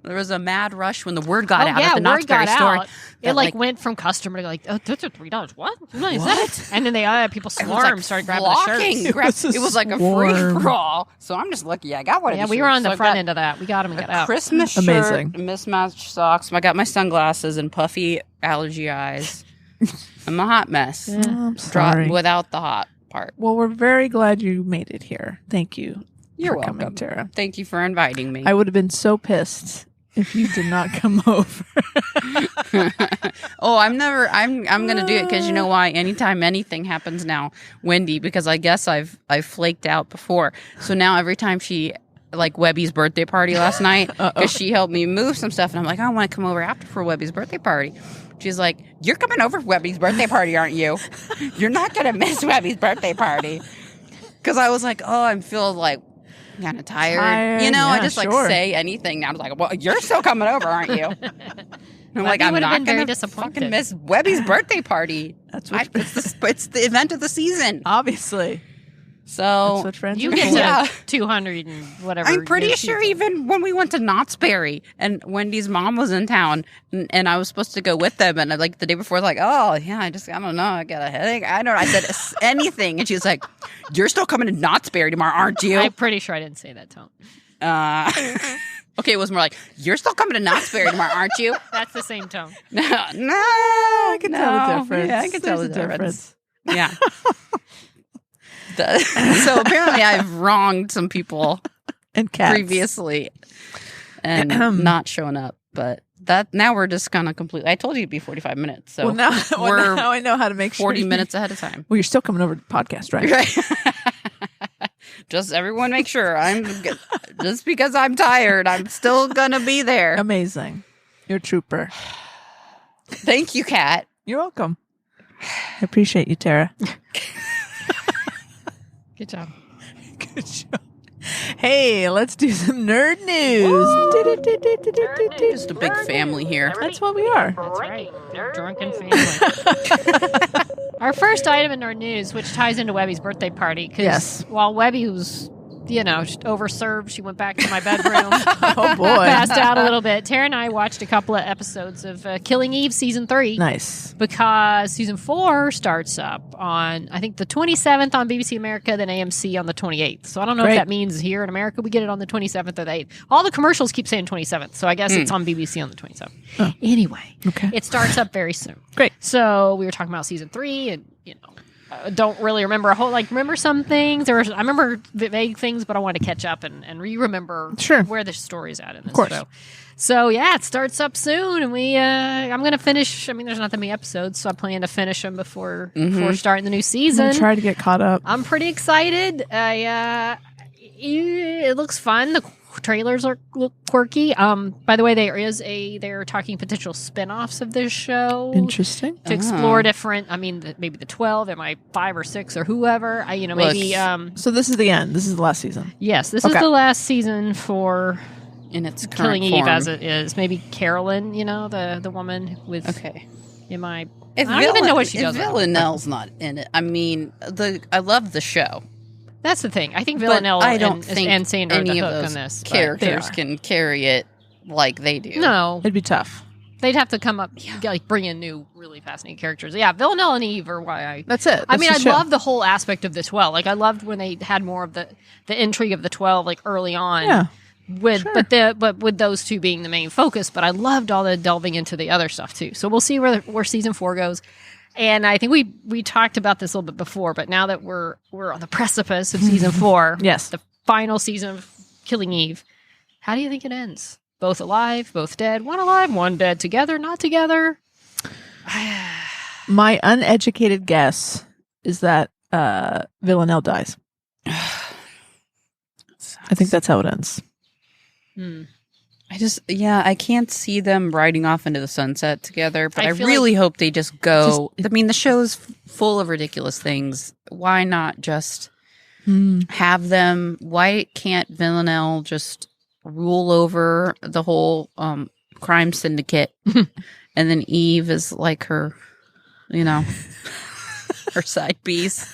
there was a mad rush when the word got out at the Knott's Berry store. It went from customer to like, oh, that's a $3. What? What is that? And then people swarmed, started grabbing the shirts. It was like a free for all. So I'm just lucky I got one of these. Yeah, we were on the front end of that. We got them and got out. Christmas shirt, amazing. Mismatched socks. I got my sunglasses and puffy allergy eyes. I'm a hot mess. Yeah, I'm sorry. Without the hot part. Well, we're very glad you made it here. Thank you. You're for welcome, coming, Tara. Thank you for inviting me. I would have been so pissed if you did not come over. Oh, I'm gonna do it because you know why? Anytime anything happens now, Wendy, because I guess I've flaked out before. So now every time she, like Webby's birthday party last night, because she helped me move some stuff, and I'm like, I want to come over after for Webby's birthday party. She's like, you're coming over for Webby's birthday party, aren't you? You're not gonna miss Webby's birthday party. Because I was like, oh, I feel like kind of tired. You know, yeah, I just sure. like say anything. I was like, well, you're still coming over, aren't you? I'm like, I'm not going to fucking miss Webby's birthday party. That's what it's the event of the season. Obviously. So That's what friends you are get for. to 200 and whatever. I'm pretty years sure she's- even when we went to Knott's Berry and Wendy's mom was in town and I was supposed to go with them and like the day before, like, oh yeah, I don't know, I got a headache. I said anything and she's like, you're still coming to Knott's Berry tomorrow, aren't you? I'm pretty sure I didn't say that tone. Okay, it was more like, you're still coming to Knott's Berry tomorrow, aren't you? That's the same tone. No, I can tell the difference. Yeah, I can tell the There's a difference. Yeah. So apparently I've wronged some people And cats. previously and not showing up. But that now we're just kind of completely. I told you it'd be 45 minutes. So Well, now I know how to make 40 sure. minutes ahead of time. Well, you're still coming over to the podcast, right? Right. Just everyone make sure just because I'm tired, I'm still going to be there. Amazing. You're a trooper. Thank you, Kat. You're welcome. I appreciate you, Tara. Good job. Good job. Hey, let's do some nerd news. Just a big family here. That's what we are. That's right. Big drunken family. Our first item in our news, which ties into Webby's birthday party, because Yes. while Webby was, overserved, she went back to my bedroom. Oh, boy. Passed out a little bit. Tara and I watched a couple of episodes of Killing Eve season 3. Nice. Because season 4 starts up on, I think, the 27th on BBC America, then AMC on the 28th. So I don't know Great. if that means here in America we get it on the 27th or the 8th. All the commercials keep saying 27th, so I guess it's on BBC on the 27th. Oh. Anyway, Okay. it starts up very soon. Great. So we were talking about season 3, and, I don't really remember remember some things. I remember vague things, but I wanted to catch up and re-remember Sure. where the story's at in this course. show. So yeah, it starts up soon, and I'm gonna finish. I mean, there's not that many episodes, so I plan to finish them before starting the new I'm season. gonna try to get caught up. I'm pretty excited. It looks fun. The trailers look quirky. By the way, they're talking potential spin-offs of this show Interesting. to explore different. I mean, maybe the 12, MI 5 or 6 or whoever. Maybe. So this is the end. This is the last season. Yes, this is Okay. the last season for In its current Killing Eve form. as it is. Maybe Carolyn, the woman with Okay. I If don't even know what she does. If Villanelle's not in it, I mean, I love the show. That's the thing. I think But Villanelle I don't think and Sandra are any the of hook those on this. but characters they are. can carry it like they do. No, It'd be tough. they'd have to come up, bring in new, really fascinating characters. Yeah, Villanelle and Eve are why I. That's it. I That's mean, the I show. love the whole aspect of the 12. I loved when they had more of the intrigue of the 12, early on. Yeah. But with those two being the main focus. But I loved all the delving into the other stuff too. So we'll see where season 4 goes. And I think we talked about this a little bit before, but now that we're on the precipice of season 4, Yes. the final season of Killing Eve, how do you think it ends? Both alive, both dead, one alive, one dead, together, not together? My uneducated guess is that Villanelle dies. I think that's how it ends. I can't see them riding off into the sunset together, but I I feel really hope they just go. I mean, the show's full of ridiculous things. Why not just have them? Why can't Villanelle just rule over the whole crime syndicate? And then Eve is like her, her side piece.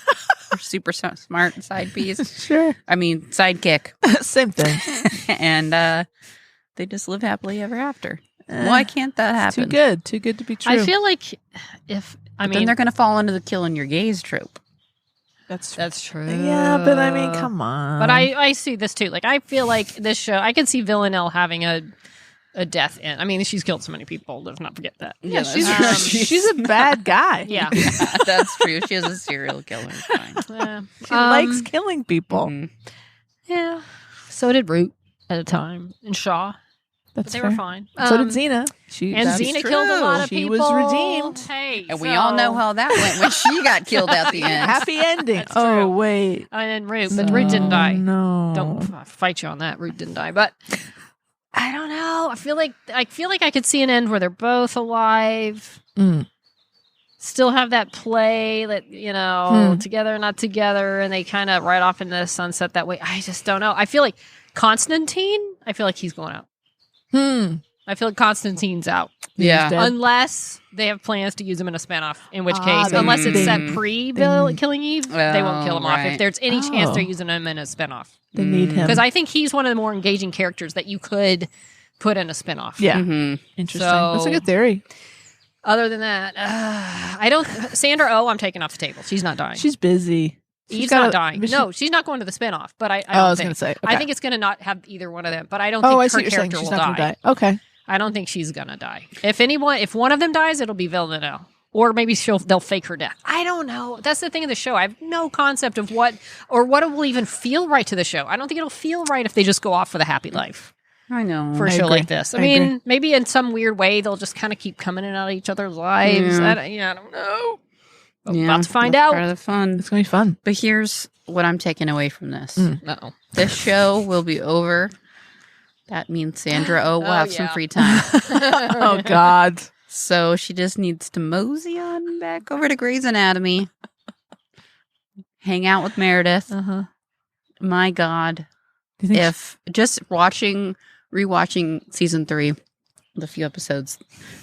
Her super smart side piece. Sure. I mean, sidekick. Same thing. And they just live happily ever after. Why can't that happen? Too good to be true. I feel like Then they're going to fall into the killing your gays trope. that's true. Yeah, but I mean, come on. But I see this too. I feel like this show, I can see Villanelle having a death end. I mean, she's killed so many people. Let's not forget that. yeah, that's she's a bad guy. Yeah. That's true. She is a serial killer. Fine. She likes killing people. Mhm. Yeah. So did Root at a time, and Shaw. But That's they fair. were fine. So did Xena. And That's Xena true. killed a lot of She people. was redeemed. Hey, And we all know how that went when she got killed at the end. Happy ending. That's Oh true. wait, And Root, but Root didn't die. No, Don't fight you on that. Root didn't die, but I don't know. I feel like I could see an end where they're both alive. Mm. Still have that play that together, not together, and they kind of ride off into the sunset that way. I just don't know. I feel like Constantine. I feel like he's going out. I feel like Constantine's out. Yeah. Dead. Unless they have plans to use him in a spinoff, in which Ah, case, they- unless it's set they- Killing Eve, they won't kill him off. If right. there's any chance Oh. they're using him in a spinoff. They need him. Because I think he's one of the more engaging characters that you could put in a spinoff. Yeah, Mhm. interesting. That's a So- good theory. Other than that, I don't. Sandra Oh, I'm taking off the table. She's not dying. She's busy. She's Eve's got not a- dying. but she- No, she's not going to the spinoff. But I I don't was think. gonna say, I okay. think it's going to not have either one of them. But I don't Oh, think I her see what you're saying. character She's will not die. gonna die. Okay. I don't think she's gonna die. If one of them dies, it'll be Villanelle, or maybe they'll fake her death. I don't know. That's the thing of the show. I have no concept of what it will even feel right to the show. I don't think it'll feel right if they just go off with a happy life I know. for a I show agree. like this. I I mean, agree. maybe in some weird way they'll just kind of keep coming in and out of each other's lives. Yeah. I don't know. But Yeah, we're about to find that's out. Part of the fun. It's gonna be fun. But here's what I'm taking away from this. No. This show will be over. That means Sandra Oh will have some yeah. free time. Oh God. So she just needs to mosey on back over to Grey's Anatomy. hang out with Meredith. Uh-huh. My God. Do you think If just rewatching season 3, the few episodes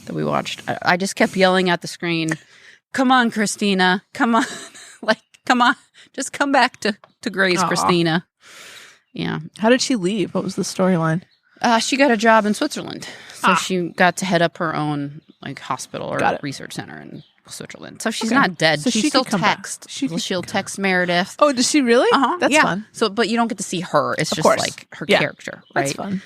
that we watched, I just kept yelling at the screen, "Come on, Christina. Come on." Come on. Just come back to Grace, Aw. Christina. Yeah. how did she leave? What was the storyline? She got a job in Switzerland. So Ah. she got to head up her own hospital Got or it. research center in Switzerland. So she's Okay. not dead. So She she still could come back. text. She could She'll come- text Meredith. Oh, does she really? That's yeah. fun. So, but you don't get to see her. It's Of just course. like her Yeah. character, right? That's fun.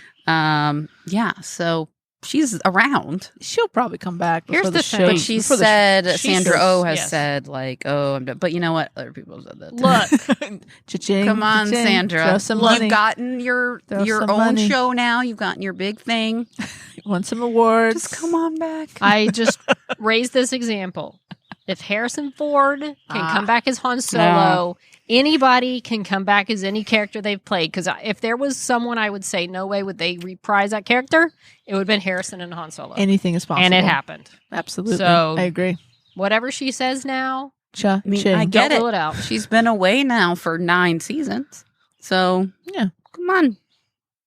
Yeah. So she's around. She'll probably come back. Here's before the show. thing. But she before the said, she Sandra says- Oh has yes. said, "Oh, I'm done." But you know what? Other people have said that. too. Look, Cha-ching, Come on, cha-ching. Sandra. Throw some You've money. gotten your Throw some own money. show now. You've gotten your big thing. Won some awards. Just come on back. I just raised this example. If Harrison Ford can come back as Han Solo, anybody can come back as any character they've played. Because if there was someone I would say, no way would they reprise that character, it would have been Harrison and Han Solo. Anything is possible. And it happened. Absolutely. So- I agree. Whatever she says now, Cha I mean, ching. I get don't it. rule it out. She's been away now for 9 seasons. So, Yeah. come on.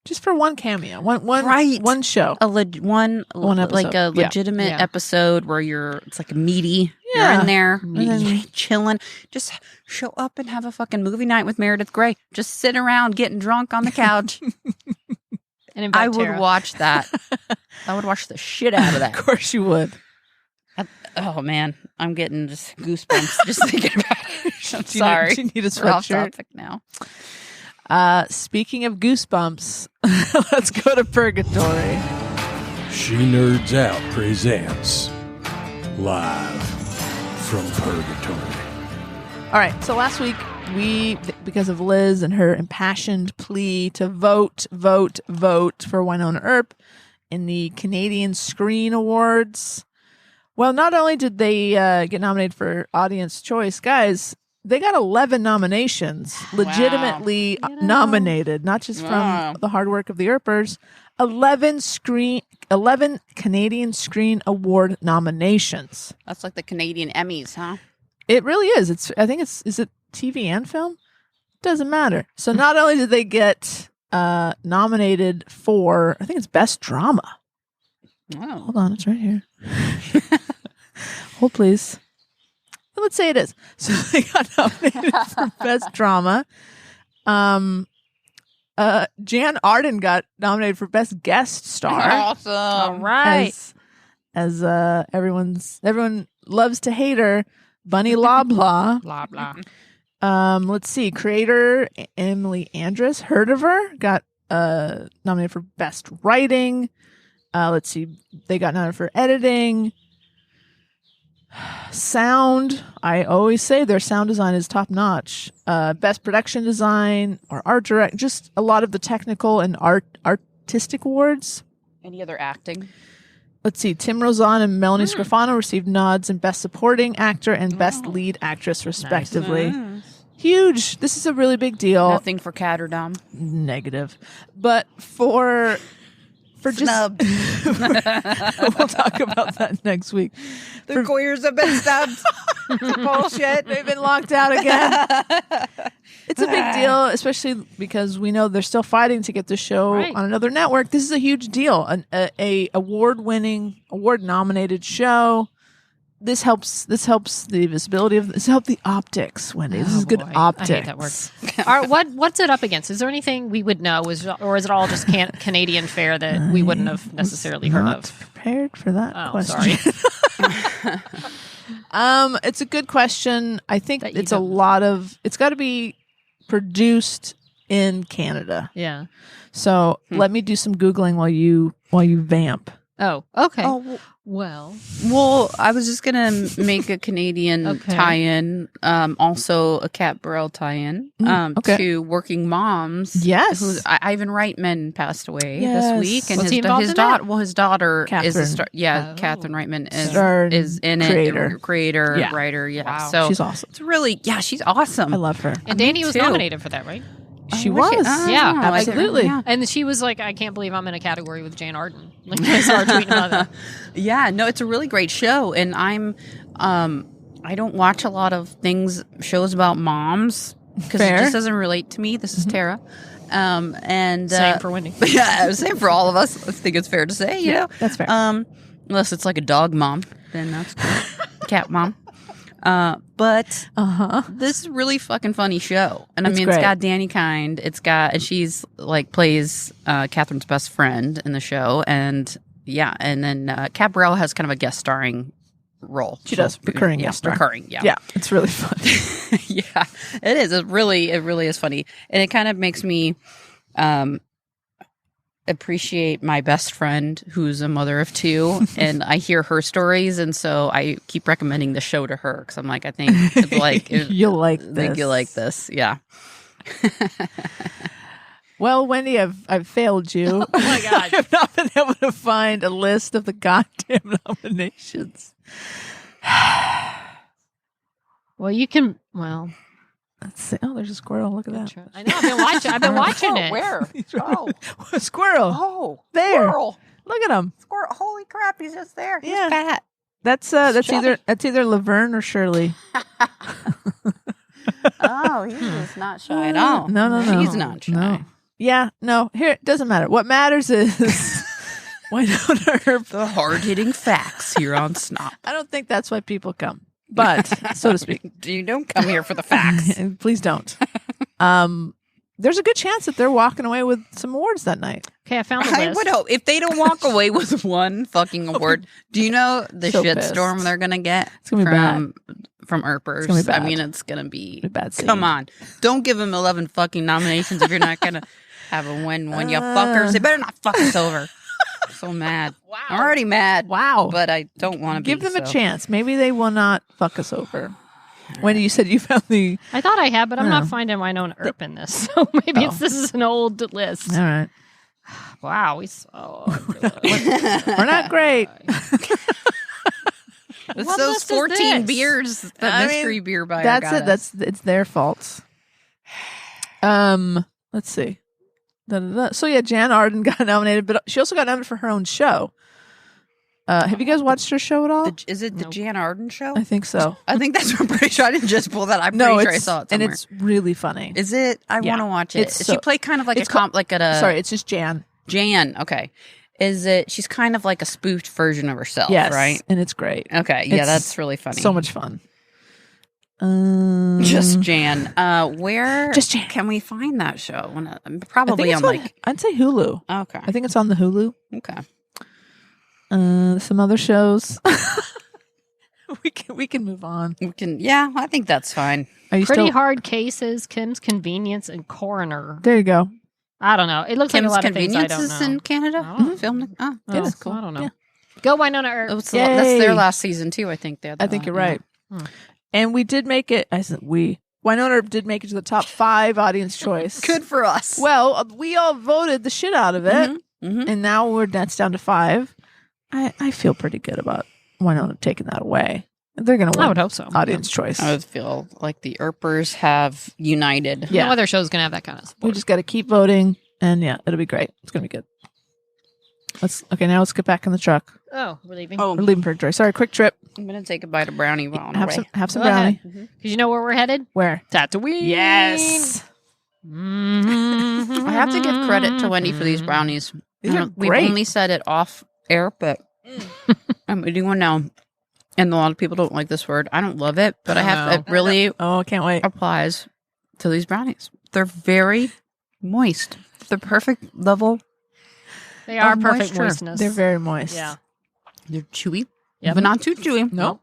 Just for one cameo. One Right. one show. One episode. like a Yeah. legitimate Yeah. episode where it's like a meaty. Yeah. You're in there, then- chilling. Just show up and have a fucking movie night with Meredith Grey. Just sit around getting drunk on the couch. And invite I would Tara. watch that. I would watch the shit out of Of that. course you would. Oh man, I'm getting just goosebumps just thinking about it. I'm Do sorry. you need a We're off sweatshirt? topic now. Speaking of goosebumps, let's go to Purgatory. She Nerds Out presents Live from Purgatory. All right. So last week, because of Liz and her impassioned plea to vote for Winona Earp in the Canadian Screen Awards. Well, not only did they get nominated for Audience Choice, guys, they got 11 nominations, legitimately nominated, not just Wow. from the hard work of the Earpers. 11 Canadian Screen Award nominations. That's like the Canadian Emmys, huh? It really is. I think is it TV and film? Doesn't matter. So not only did they get nominated for, I think it's Best Drama. Oh. Hold on, it's right here. Hold please. Let's say it is. So they got nominated for Best Drama. Jan Arden got nominated for Best Guest Star. Awesome. All right. As everyone loves to hate her, Bunny Loblaw. Blah, blah. Let's see. Creator Emily Andress, heard of her, got nominated for Best Writing. Let's see. They got nominated for editing. Sound. I always say their sound design is top notch. Best production design or art direct. Just a lot of the technical and artistic awards. Any other acting? Let's see. Tim Rozon and Melanie Scrofano received nods in Best Supporting Actor and Best Lead Actress, respectively. Huge. This is a really big deal. Nothing for Cat or Dom. Negative. But for just Snubbed. we'll talk about that next week. The queers have been snubbed. Bullshit. They've been locked out again. It's a big deal, especially because we know they're still fighting to get the show Right. on another network. This is a huge deal. A award-winning, award-nominated show. This helps the visibility of this. Help the optics, Wendy. This is good boy. optics. I hate that word. All right, what's it up against? Is there anything we would know, or is it all just Canadian fare that we wouldn't have necessarily heard Not of? prepared for that Oh, question. sorry. It's a good question. I think That you it's a don't- lot of. It's got to be produced in Canada. Yeah. So let me do some googling while you vamp. Oh, okay. Oh, Well, well, I was just gonna make a Canadian Okay. tie-in, also a Cat Burrell tie-in, okay. to Working Moms. Yes. who's Ivan Reitman passed away Yes. this week, and Was he his involved in that? daughter. Well, his daughter is Catherine. a star. Yeah, Oh. Catherine Reitman Star is in creator. it. Creator, Yeah. writer. Yeah, Wow. so She's awesome. it's really she's awesome. I love her. and Danny was too. nominated for that, right? She was was. she? Oh, Yeah, I didn't- absolutely. yeah. And she was like, I can't believe I'm in a category with Jane Arden. Like, I saw her tweeting about that. Yeah, no, it's a really great show, and I'm I don't watch a lot of shows about moms because it Fair. just doesn't relate to me. This is Tara. And Same for Wendy. Yeah, same for all of us. I think it's fair to say, you know. That's fair. Unless it's like a dog mom, then that's cool. Cat mom. But this is a really fucking funny show. And I It's mean, great. it's got Danny Kind. And she's like plays Catherine's best friend in the show. And yeah, and then Kat Burrell has kind of a guest starring role. She does. Recurring yeah, guest star. recurring, yeah. Yeah, it's really fun. Yeah, it is. It really is funny. And it kind of makes me appreciate my best friend who's a mother of two. And I hear her stories. And so I keep recommending the show to her because I'm like, I think You'll like I this. think you like this. Yeah. Well, Wendy, I've failed you. Oh my God. I have not been able to find a list of the goddamn nominations. Well, you can. Well, Let's see. Oh, there's a squirrel. Look at that. I know. I've been watching it. Where? Oh, A squirrel. oh, There. squirrel. Look at him. Squirrel. Holy crap, he's just there. He's Yeah. fat. That's either Laverne or Shirley. Oh, he's not shy at all. No. He's not shy. No. Yeah, no. Here, it doesn't matter. What matters is Winona Earp. The hard-hitting facts here on Snop. I don't think that's why people come, but so to speak. You don't come here for the facts. And please don't. There's a good chance that they're walking away with some awards that night. Okay, I found the list. I would hope. If they don't walk away with one fucking award, do you know the So shitstorm pissed. they're going to get It's gonna be from Earpers? It's gonna be bad. I mean, it's going to be A bad scene. Come on. Don't give them 11 fucking nominations if you're not going to have a win when you fuckers. They better not fuck us over. I'm so mad. Wow. I'm already mad. Wow. But I don't want to Give them a chance. Maybe they will not fuck us over. Wendy, you said you found the... I thought I had, but I'm Oh. not finding Winona Earp in this. So maybe this is an old list. All right. Wow, we We're not great. It's What those list is 14 this? beers that I mean, mystery beer buyer That's got it. us. It's their fault. Let's see. Da-da-da. So yeah, Jan Arden got nominated, but she also got nominated for her own show. Have you guys watched her show at all? Is it the Nope. Jan Arden show? I think so. I think that's what I'm pretty sure. I didn't just pull that. I'm pretty sure I saw it somewhere. and it's really funny. Is it? I Yeah. want to watch it. It's She so- played kind of like a it's comp, like at a Sorry, it's just Jan. Jan. Okay, is it? She's kind of like a spoofed version of herself, Yes, right? and it's great. Okay, yeah, It's that's really funny. So much fun. Just Jan. Where? Just Jan. Can we find that show? I think Probably it's on like. I'd say Hulu. Okay. I think it's on the Hulu. Okay. Some other shows. we can move on. We can. Yeah, I think that's fine. Are you Pretty still? Hard Cases, Kim's Convenience, and Coroner. There you go. I don't know. It looks Kim's like a lot of things I Convenience don't is know. in Canada. I don't know. Filmed. Oh, Yeah, that's cool. I don't know. Yeah. Go Winona Earp. That's Yay. their last season too. I think. I think you're right. And we did make it. I said we. Winona Earp did make it to the top 5 audience choice. Good for us. Well, we all voted the shit out of it, Mhm. and now that's down to 5. I feel pretty good about Winona taking that away. They're going to I win would hope so. audience choice. I would feel like the Earpers have united. Yeah. No other show's going to have that kind of We support. just got to keep voting, and yeah, it'll be great. It's going to be good. Now let's get back in the truck. Oh, we're leaving. Oh, We're leaving for a joy. Sorry, quick trip. I'm gonna take a bite of brownie while on our Have way. some Go brownie. ahead. Because you know where we're headed? Where? Tatooine. Yes. Mm-hmm. I have to give credit to Wendy for these brownies. These are We've great. only said it off air, but I'm eating one now. And a lot of people don't like this word. I don't love it, but I have. It really Oh, I can't wait. applies to these brownies. They're very moist. The perfect level. They are Of perfect moisture. moistness. They're very moist. Yeah. They're chewy, Yep. but not too chewy. Nope.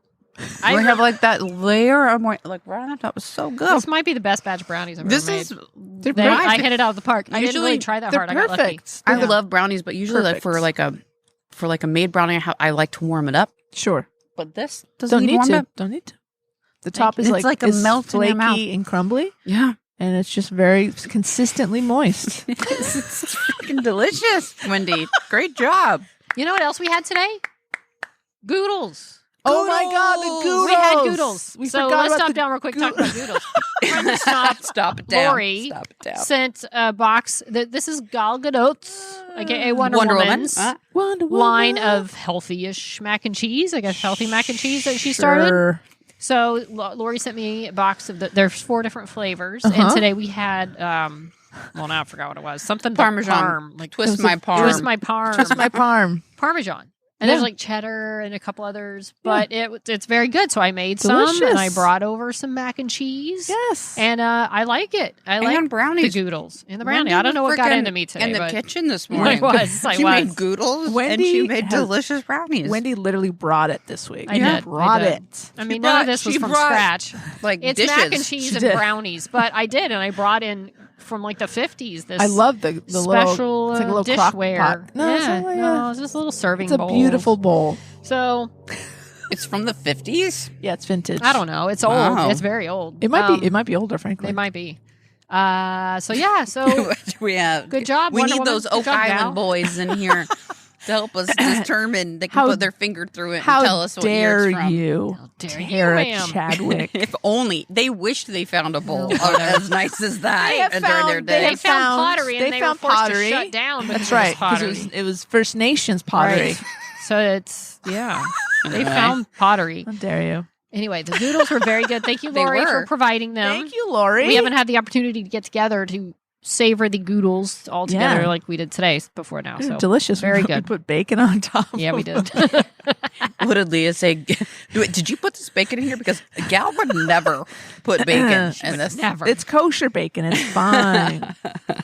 I have like that layer of like right on top. It was so good. This might be the best batch of brownies I've This ever made. is. They're I perfect. hit it out of the park. I didn't Usually really try that They're hard. I got lucky. perfect. I Yeah. love brownies, but usually like Perfect. for a made brownie, I like to warm it up. Sure. But this doesn't Don't need warm to. up. Don't need to. The top is It's like a is melt in your flaky mouth. and crumbly, Yeah, and it's just very consistently moist. it's freaking delicious, Wendy. Great job. You know what else we had today? Goodles. Oh my God, the Goodles! We had Goodles. We so forgot let's about stop the down real quick. Talk about Goodles. Friend of Snop, Stop it down. Lori Stop it down. sent a box. This is Gal Gadot's, aka Wonder Woman's Wonder Woman. line of healthy-ish mac and cheese. I guess healthy mac and cheese that she started. Sure. So Lori sent me a box of there's 4 different flavors, and today we had well, now I forgot what it was. Something Parmesan. Parm, like Twist my parm. Twist my parm. Twist my parm. Parmesan. And there's like cheddar and a couple others, but it's very good. So I made Delicious. some, and I brought over some mac and cheese. Yes. And I like it. I like brownies. the goodles and the brownie. I don't know what got into me today. In the but kitchen this morning. I She was. made goodles and Wendy she made has- delicious brownies. Wendy literally brought it this week. I did. Brought I did. it. I mean, none of this was she from brought, scratch. like It's dishes. mac and cheese She and did. brownies, but I did, and I brought in from like the 50s this I love the special little, it's like a little crock dishware. pot. No, it's yeah, not like no, it's just a little serving It's a bowl. beautiful bowl. So It's from the 50s? Yeah, it's vintage. I don't know. It's old. Wow. It's very old. It might be. It might be older, frankly. It might be. So yeah. So we have, good job. We Wonder need Woman. those Good Oak job, Gal. Island boys in here to help us determine. They can How- put their finger through it and How tell us what year dare it's from. you, dare you, Tara ma'am. Chadwick? If only they wished they found a bowl as nice as that They have during their found- day. They found pottery, and they they found were forced pottery. to shut down. That's because right, because it was First Nations pottery. Right. So it's they Anyway. found pottery. How dare you? Anyway, the noodles were very good. Thank you, They Lori, for were. providing them. Thank you, Lori. We haven't had the opportunity to get together to savor the goodles all together Yeah. like we did today before now. They're So delicious. Very We good. put bacon on top. Yeah, we did. What did Leah say? Did you put this bacon in here? Because Gal would never put bacon in this. Never. It's kosher bacon. It's fine.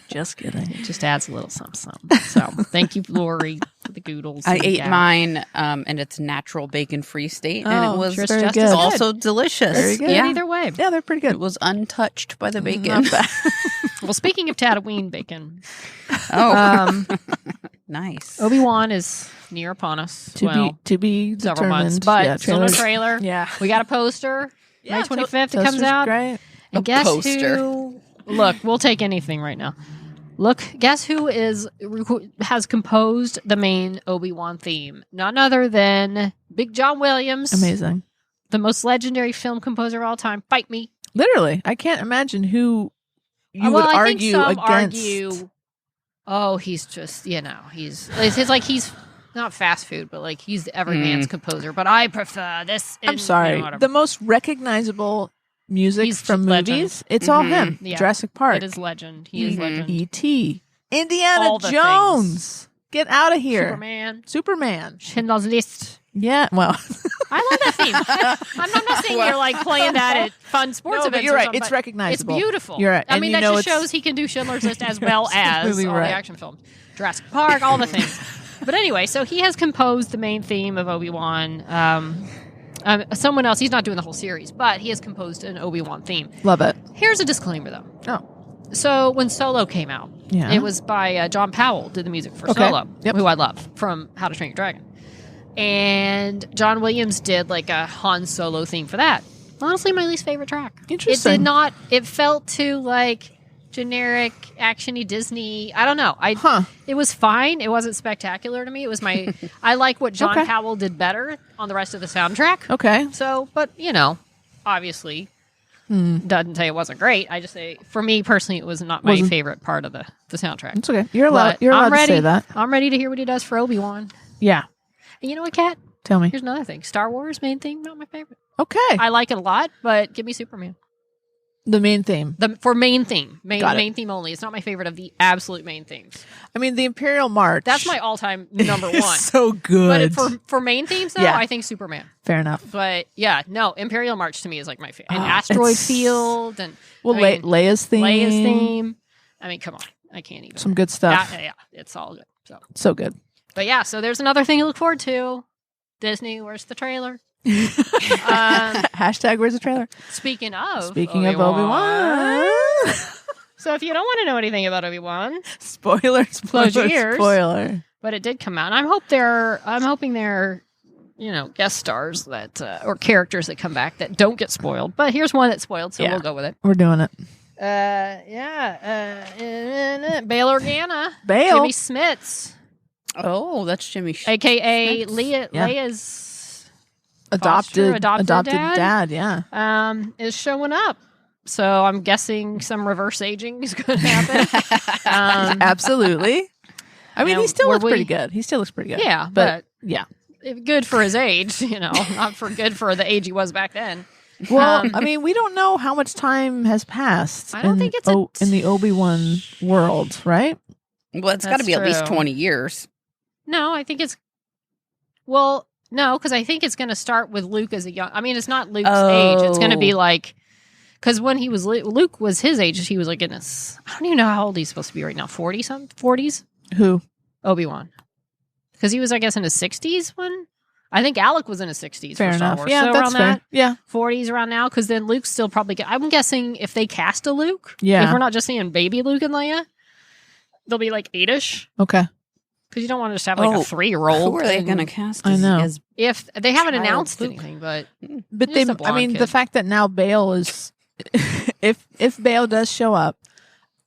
Just kidding. It just adds a little something. So thank you, Lori, for the goodles. I and ate gal. mine in its natural bacon-free state, and Oh, it was very just good. also delicious. Very good. Yeah, Either way. Yeah, they're pretty good. it was untouched by the bacon. Not bad. Well, speaking of Tatooine bacon, Oh, nice. Obi-Wan is near upon us. to be several determined. months. But yeah, still no trailers. trailer. Yeah. We got a poster. May 25th it comes Toaster's out. Great. And A guess poster. who? Look, we'll take anything right now. Look, guess who has composed the main Obi-Wan theme? None other than Big John Williams, Amazing. the most legendary film composer of all time. Fight me. Literally, I can't imagine who you Well, would I argue think some against. argue. Oh, he's just it's like he's not fast food, but like he's every man's composer. But I prefer this. I'm sorry. The most recognizable music He's from just legend. movies, it's all him. Yeah. Jurassic Park. It is legend. He is legend. E.T. Indiana All the Jones. Get out of here. Superman. Superman. Schindler's List. Yeah, well. I love that theme. I'm not saying you're like playing that at fun sports No, events. but you're or right. something, It's but recognizable. It's beautiful. You're right. I And mean, you that know just it's- shows he can do Schindler's List as well as absolutely all right. the action films. Jurassic Park, all the things. But anyway, so he has composed the main theme of Obi-Wan. Someone else, he's not doing the whole series, but he has composed an Obi-Wan theme. Love it. Here's a disclaimer, though. Oh. So when Solo came out, Yeah. it was by John Powell, did the music for Okay. Solo, Yep. who I love from How to Train Your Dragon. And John Williams did like a Han Solo theme for that. Honestly, my least favorite track. Interesting. It did not, it felt too like generic, actiony Disney. I don't know. It was fine. It wasn't spectacular to me. It was my, I like what John Okay. Powell did better on the rest of the soundtrack. Okay. So, but obviously, doesn't say it wasn't great. I just say, for me personally, it was not my favorite part of the soundtrack. It's okay. You're allowed, But you're allowed I'm ready. to say that. I'm ready to hear what he does for Obi-Wan. Yeah. And you know what, Kat? Tell me. Here's another thing. Star Wars main theme, not my favorite. Okay. I like it a lot, but give me Superman. The main theme. For main theme. Got it. Main theme only. It's not my favorite of the absolute main themes. I mean, the Imperial March. That's my all-time number is one. so good. But for main themes, though, Yeah. I think Superman. Fair enough. But yeah, no, Imperial March to me is like my favorite. And Ah, Asteroid it's- Field and Well, I mean, Leia's theme. Leia's theme. I mean, come on. I can't even. Some good stuff. Yeah, it's all good. So good. But yeah, so there's another thing to look forward to. Disney, where's the trailer? Hashtag where's the trailer? Speaking of Obi-Wan. So if you don't want to know anything about Obi-Wan, Spoiler, Close your ears. spoiler. but it did come out, and I'm hoping they're guest stars that or characters that come back that don't get spoiled. But here's one that's spoiled, so Yeah. we'll go with it. We're doing it. Bail Organa, Bail. Jimmy Smits, Oh, that's Jimmy. aka Yeah. Leia's Adopted adopted dad, yeah. is showing up. So I'm guessing some reverse aging is going to happen. Absolutely. I mean, Now, he still were looks pretty we- good. He still looks pretty good. Yeah, But yeah. good for his age, not for good for the age he was back then. Well, I mean, we don't know how much time has passed. I don't think it's in the Obi-Wan world, right? Well, it's got to That's be at least true. 20 years. No, I think it's. Well, no, because I think it's going to start with Luke as a young. I mean, it's not Luke's age. It's going to be like. Because when he was. Luke was his age. He was like in his. I don't even know how old he's supposed to be right now. 40 something? 40s? Who? Obi-Wan. Because he was, I guess, in his 60s when. I think Alec was in his 60s Fair for Star enough. Wars. Yeah, so that's around fair. that. Yeah. 40s around now. Because then Luke's still probably. I'm guessing if they cast a Luke. Yeah. If we're not just seeing baby Luke and Leia. They'll be like 8ish. Okay. Because you don't want to just have like a 3-year-old. Who are they and- going to cast? I know. As If they haven't Child announced Luke. anything, but But Just they, a blonde I mean, kid. the fact that now Bale is, if Bale does show up,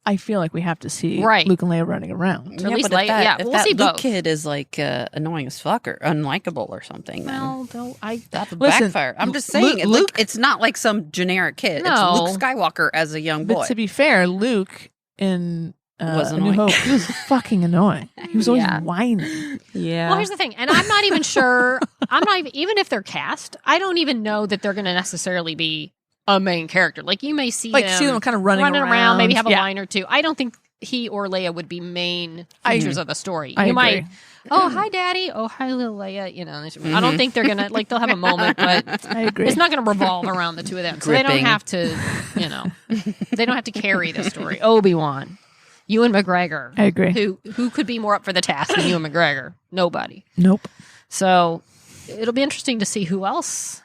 I feel like we have to see Right. Luke and Leia running around. Or at least but Leia- if that, yeah, if we'll that see Luke both. kid is like annoying as fuck or unlikable or something, then well, though I that would Listen, backfire. I'm just Lu- saying, it's, Luke- like, it's not like some generic kid. No. It's Luke Skywalker as a young boy. But to be fair, Luke in Was A New annoying. Hope, he was fucking annoying. He was always Yeah. whining. yeah. well, here's the thing, and I'm not even sure. I'm not even if they're cast. I don't even know that they're going to necessarily be a main character. Like you may see Like them see them kind of running around, maybe have a Yeah. line or two. I don't think he or Leia would be main I features of the story. I you agree. might. Oh, hi, Daddy. Oh, hi, little Leia. You know, I don't think they're gonna like. They'll have a moment, but I agree. it's not going to revolve around the two of them. So they don't Gripping. have to, you know, they don't have to carry the story. Obi-Wan, Ewan McGregor. I agree. Who could be more up for the task than Ewan McGregor? Nobody. Nope. So it'll be interesting to see who else,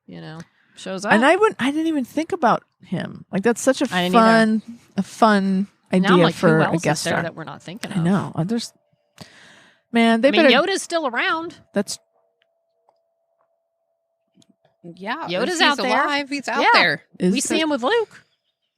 you know, shows up. And I didn't even think about him. Like that's such a I didn't fun idea now I'm like, for who a else guest is there star. that we're not thinking of? I know. There's man. They I mean, better. Yoda's still around. That's Yeah, Yoda's he's out there. alive. He's out Yeah. there. is We see him with Luke.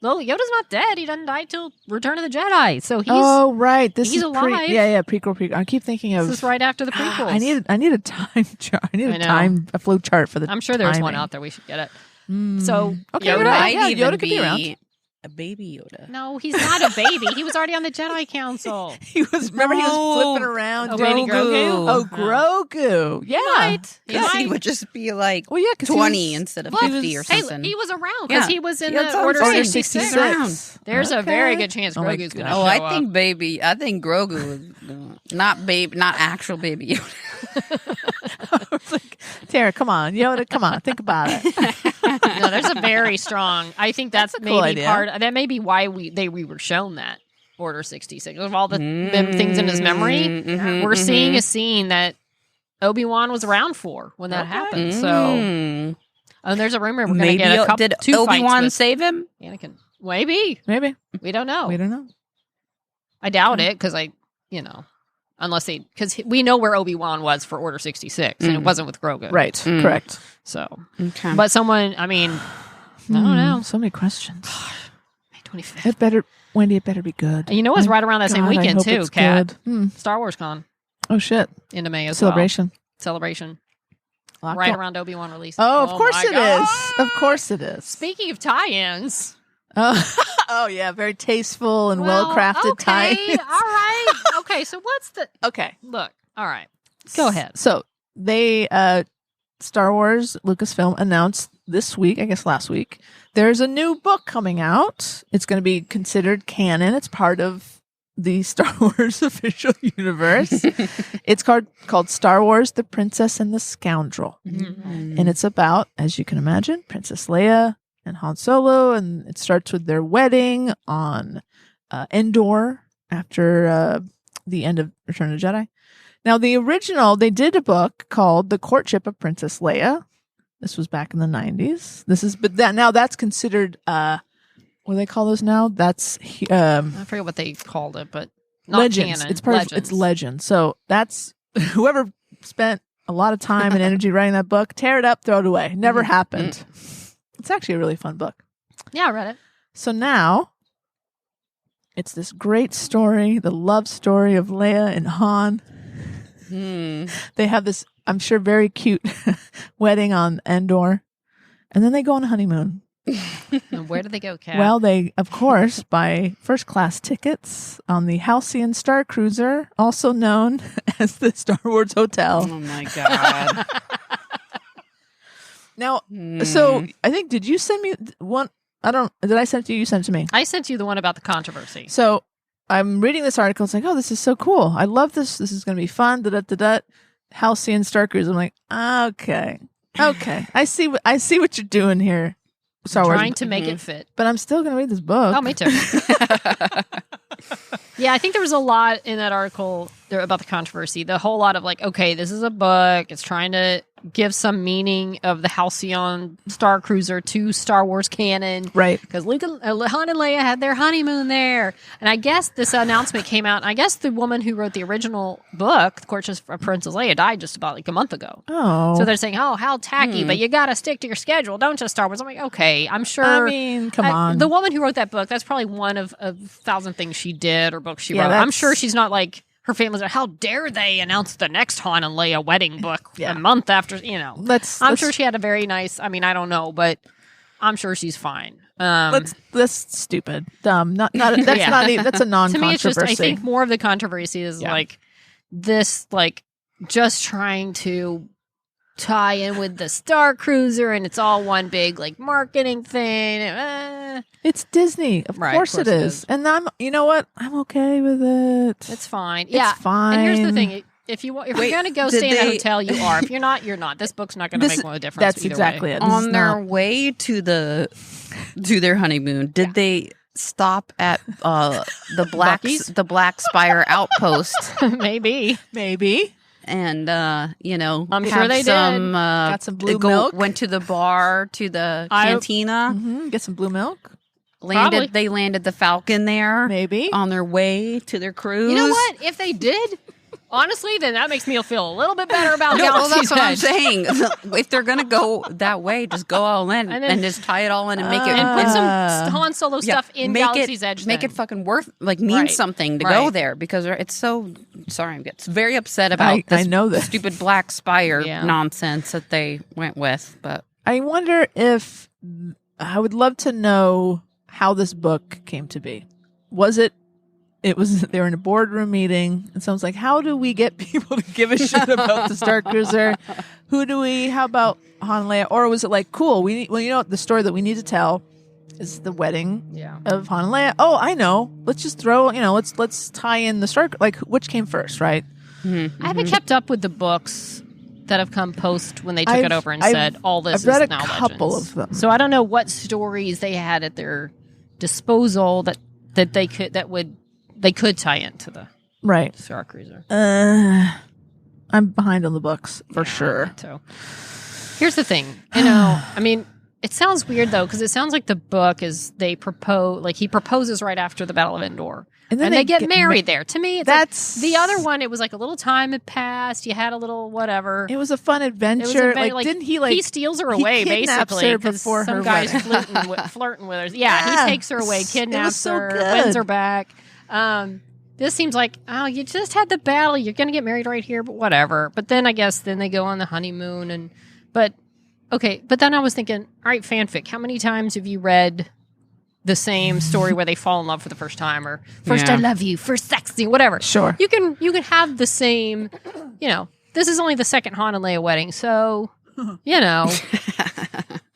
Well, Yoda's not dead. He doesn't die till Return of the Jedi. So he's oh right, this he's is alive. yeah, prequel. I keep thinking of. this is right after the prequels. I need a time chart. I need I a know. a flow chart for the. I'm sure there's one timing. out there. We should get it. Mm. So okay, Yoda you're Might right. Yeah, even Yoda could be around. a baby Yoda. No, he's not a baby. He was already on the Jedi Council. He was remember he was No. flipping around. Oh, doing- Baby Grogu? Oh, Grogu. Yeah. Might. He Because he might. would just be like Well, yeah, 'cause he 20 was- instead of Well, 50 or Hey, something. he was around because Yeah. he was in Yeah, the that's what Order I'm saying. 66. He's around. There's a Okay. very good chance Oh my Grogu's going to God. show Oh, I up. think Grogu is not actual baby Yoda. I was like, Tara, come on, Yoda, come on, think about it. No, there's a very strong. I think that's, That's a cool maybe idea. part. That may be why we were shown that Order 66 of all the things in his memory. Mhm, We're seeing mhm. a scene that Obi-Wan was around for when that Okay. happened. So, Mm. and there's a rumor we're going to Maybe get a couple, did 2 fights Obi-Wan with save him? Anakin. Maybe Maybe we don't know. we don't know. I doubt it because unless because we know where Obi-Wan was for Order 66 and it wasn't with Grogu. Right, Mm. correct. So, Okay. but someone, I mean, I don't know. So many questions. May 25th. It better, Wendy. It better be good. And you know it's right around that same God, I weekend hope too, it's Kat. good. Hmm. Star Wars Con Oh shit! into May as Celebration. well. Celebration. Locked Right up. around Obi-Wan release. Oh, of course my it God. is. Of course it is. Speaking of tie-ins. Oh yeah, very tasteful and well crafted okay, tie. all right. Okay, so what's the Okay, look? All right. Go ahead. So they, Star Wars Lucasfilm announced this week, I guess last week, there's a new book coming out. It's going to be considered canon. It's part of the Star Wars official universe. It's called Star Wars: The Princess and the Scoundrel, and it's about, as you can imagine, Princess Leia and Han Solo, and it starts with their wedding on Endor after the end of Return of the Jedi. Now, the original, they did a book called The Courtship of Princess Leia. This was back in the 90s. Now that's considered, what do they call those now? That's I forget what they called it, but not legends. canon. It's part of, it's legend. So that's whoever spent a lot of time and energy writing that book, tear it up, throw it away. Never happened. It's actually a really fun book. Yeah, I read it. So now it's this great story, the love story of Leia and Han. They have this, I'm sure, very cute wedding on Endor. And then they go on a honeymoon. And where did they go, Kat? Well, they, of course, buy first class tickets on the Halcyon Star Cruiser, also known as the Star Wars Hotel. Oh my God. Now, so I think, did you send me one? Did I send it to you? You sent it to me. I sent you the one about the controversy. So I'm reading this article. It's like, oh, this is so cool. I love this. This is going to be fun. Halcyon Star Cruiser. I'm like, okay. I see what you're doing here. Star Wars. Trying to make it fit. But I'm still going to read this book. Oh, me too. Yeah, I think there was a lot in that article there about the controversy. The whole lot of like, okay, this is a book. It's trying to give some meaning of the Halcyon Star Cruiser to Star Wars canon. Right. Because Han and Leia had their honeymoon there. And I guess this announcement came out. I guess the woman who wrote the original book, The Courtship of Princess Leia, died just about like a month ago. Oh. So they're saying, oh, how tacky, but you got to stick to your schedule. Don't just Star Wars. I'm like, okay, I'm sure. I mean, come on. The woman who wrote that book, that's probably one of 1,000 things she did or books she Yeah, wrote. that's- I'm sure she's not like, her family's like, how dare they announce the next Han and Leia wedding book a month after, I'm sure she had a very nice, I mean, I don't know, but I'm sure she's fine. That's stupid. Dumb. That's not even, that's a non-controversy. To me, it's just, I think more of the controversy is like this, like just trying to tie in with the Star Cruiser and it's all one big like marketing thing. It's Disney. Of course it is. And you know what? I'm okay with it. It's fine. It's fine. And here's the thing. If you're going to go stay in a hotel, you are. If you're not, you're not. This book's not going to make one difference. That's exactly it. On their way to their honeymoon, did they stop at the Black Spire outpost? Maybe. And I'm sure they did. Got some blue milk. Went to the bar, to the cantina. Get some blue milk. They landed the Falcon there. Maybe on their way to their cruise. You know what? If they did, honestly, then that makes me feel a little bit better about Galaxy's that's what I'm Edge. saying. If they're gonna go that way, just go all in and just tie it all in and make it and put some Han Solo stuff in Galaxy's Edge. Make it fucking mean something to go there because it's so. Sorry, I'm very upset about this stupid Black Spire nonsense that they went with. But I wonder if I would love to know how this book came to be. They were in a boardroom meeting and someone's like, how do we get people to give a shit about the Star Cruiser? How about Han and Leia? Or was it like, cool, the story that we need to tell is the wedding of Han and Leia. Oh, I know. Let's just throw, let's tie in the Star, like which came first, right? I haven't kept up with the books that have come post when they took it over and said all this I've read is now a couple Legends. of them. So I don't know what stories they had at their disposal that they could tie into the Star Cruiser. I'm behind on the books for sure. So here's the thing, I mean, it sounds weird though because it sounds like the book is he proposes right after the Battle of Endor. And then they get married there. To me, it's the other one. It was like a little time had passed. You had a little whatever. It was a fun adventure. Didn't he he steals her away basically because some guy's flirting with her. Yeah, he takes her away, kidnaps her, wins her back. This seems like you just had the battle. You're gonna get married right here, but whatever. But then I guess they go on the honeymoon but then I was thinking, all right, fanfic. How many times have you read the same story where they fall in love for the first time or first I love you, first sexy, whatever. Sure. You can have the same, this is only the second Han and Leia wedding. So,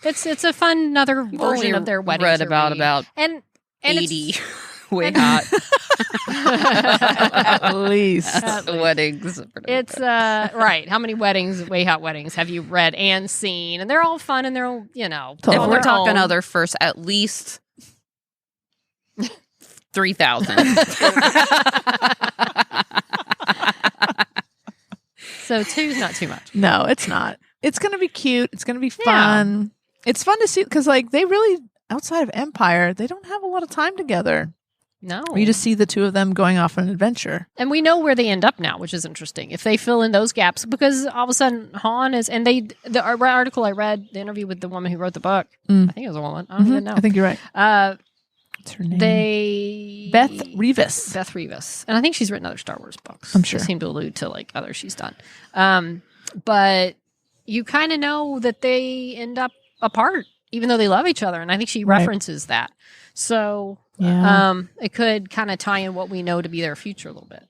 it's a fun another version of their wedding. Read about and 80 way hot. At least weddings. It's right. How many way hot weddings have you read and seen? And they're all fun and they're all, If we're talking other first, at least 3,000. So 2's not too much. No, it's not. It's going to be cute. It's going to be fun. It's fun to see because they really, outside of Empire, they don't have a lot of time together. No. You just see the two of them going off on an adventure. And we know where they end up now, which is interesting. If they fill in those gaps, because all of a sudden Han is, and the article I read, the interview with the woman who wrote the book, I think it was a woman. I don't even know. I think you're right. What's her name? Beth Revis. And I think she's written other Star Wars books. I'm sure. They seem to allude to like others she's done. But you kind of know that they end up apart, even though they love each other. And I think she references that. So it could kind of tie in what we know to be their future a little bit.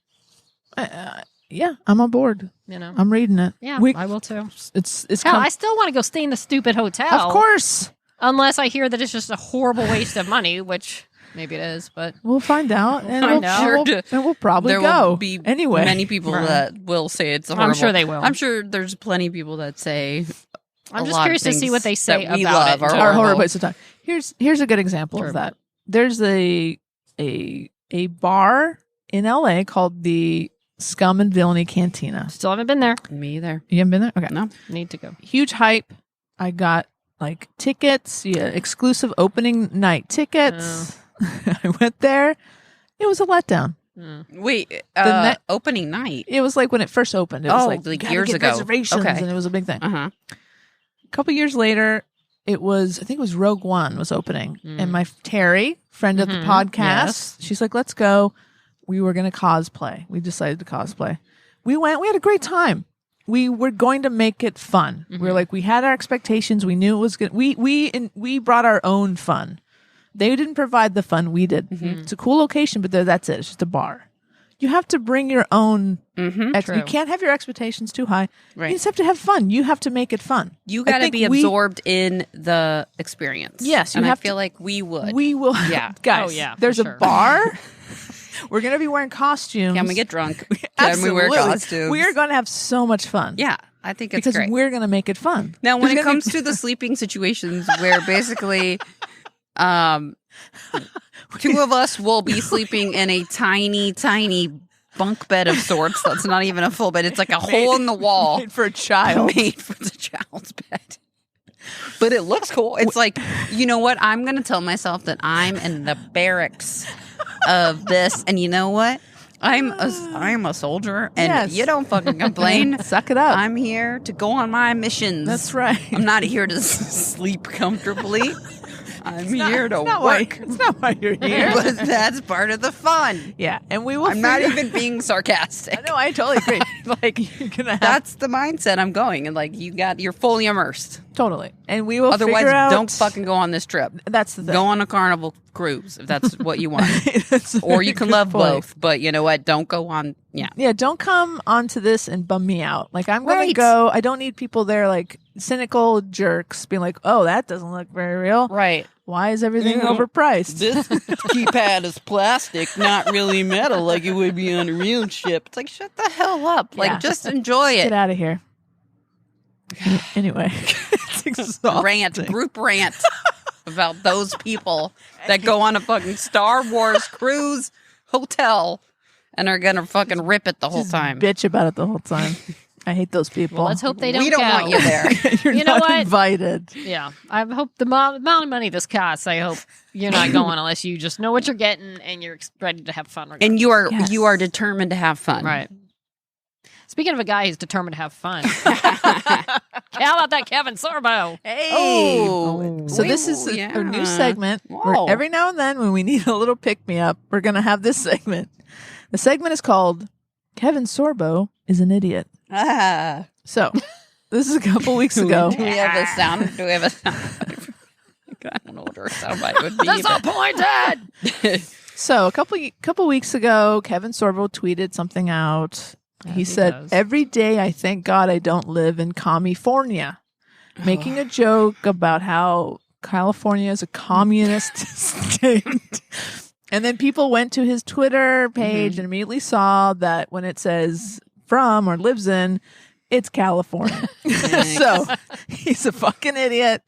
Yeah, I'm on board. You know. I'm reading it. Yeah, We- I will too. It's Hell, I still want to go stay in the stupid hotel. of course. Unless I hear that it's just a horrible waste of money, which maybe it is, but We'll find out, and find we'll, out. and we'll probably there go will be anyway. many people Right. that will say it's horrible. I'm sure they will. I'm sure there's plenty of people that say. I'm a just lot of curious to see things what they say that we about love it. are Our horrible. horror waste of time. Here's a good example of Terrible. that. There's a bar in LA called the Scum and Villainy Cantina. Still haven't been there. Me either. You haven't been there? Okay. No. Need to go. Huge hype. I got like tickets, exclusive opening night tickets. I went there. It was a letdown. Wait, net- opening night. It was like when it first opened. It was Oh, like like gotta years get ago. reservations, Okay. and it was a big thing. Uh-huh. A couple years later, I think it was Rogue One was opening, and my Terry, friend of the podcast, Yes. she's like, "Let's go." We were going to cosplay. We decided to cosplay. We went. We had a great time. We were going to make it fun. We were like, we had our expectations. We knew it was good. We brought our own fun. They didn't provide the fun. We did. It's a cool location, but that's it. It's just a bar. You have to bring your own. You can't have your expectations too high. Right. You just have to have fun. You have to make it fun. You I got to think be we- absorbed in the experience. Yes, you and have I feel like we would. We will. Yeah. guys. Oh, yeah, for There's sure. a bar. We're gonna be wearing costumes. Can we get drunk? Can we wear Absolutely. costumes? We are going to have so much fun. Yeah, I think it's because great. we're going to make it fun. Now, when There's it gonna be- comes to the sleeping situations where basically two of us will be sleeping in a tiny, tiny bunk bed of sorts. That's not even a full bed. It's like a hole in the wall made for a child. made for the child's bed. But it looks cool. It's like, you know what? I'm going to tell myself that I'm in the barracks of this. And you know what? I'm a soldier, and Yes. you don't fucking complain. Suck it up. I'm here to go on my missions. That's right. I'm not here to sleep comfortably. I'm here to It's not why- work. It's not why you're here. But that's part of the fun. Yeah, and we will. I'm not figure- even being sarcastic. I know. I totally agree. Like you're gonna have That's the mindset I'm going, and like you're fully immersed. totally, and we will. Otherwise, figure out, don't fucking go on this trip. That's the thing. Go on a carnival cruise if that's what you want, That's a or very you can good love point. both. But you know what? Don't go on. Yeah, Yeah, don't come onto this and bum me out. Like I'm gonna Right. go. I don't need people there like cynical jerks being like, "Oh, that doesn't look very real. right. Why is everything You know, overpriced?" This keypad is plastic, not really metal like it would be on a real ship. It's like, shut the hell up. Like, Yeah. just enjoy Get it. out of here. Anyway, it's exhausting. Group rant about those people that go on a fucking Star Wars cruise hotel and are gonna fucking rip it the whole time. Bitch about it the whole time. I hate those people. Well, let's hope they don't We don't go. want you there. You're You know not what? invited. Yeah, I hope the amount of money this costs. I hope you're not going unless you just know what you're getting and you're ready to have fun. And you are Yes. you are determined to have fun. Right. Speaking of a guy who's determined to have fun, how about that Kevin Sorbo? Hey. Oh, So this is a new segment. Where Whoa. every now and then, when we need a little pick me up, we're gonna have this segment. The segment is called "Kevin Sorbo is an idiot." Ah. So this is a couple weeks ago. Do we have a sound? Do we have a sound? I don't know what our soundbite would be. That's not but- pointed. So a couple weeks ago, Kevin Sorbo tweeted something out. He he said, does. "Every day I thank God I don't live in California," making a joke about how California is a communist state. And then people went to his Twitter page and immediately saw that when it says from or lives in, it's California. So he's a fucking idiot.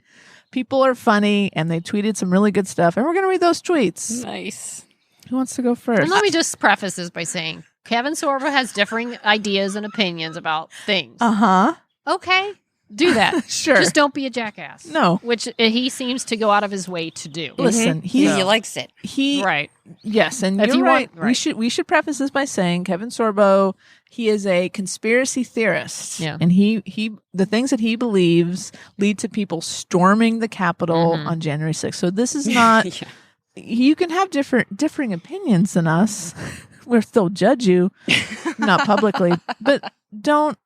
People are funny and they tweeted some really good stuff. And we're going to read those tweets. Nice. Who wants to go first? And let me just preface this by saying Kevin Sorbo has differing ideas and opinions about things. Uh-huh. Okay, do that. Sure. Just don't be a jackass. No. Which he seems to go out of his way to do. Listen, He likes it. he Right. yes, and If you're you right. want- right. We should preface this by saying Kevin Sorbo, he is a conspiracy theorist. Yeah. And he the things that he believes lead to people storming the Capitol on January 6th. So this is not Yeah. you can have differing opinions than us. We'll still judge you, not publicly, but don't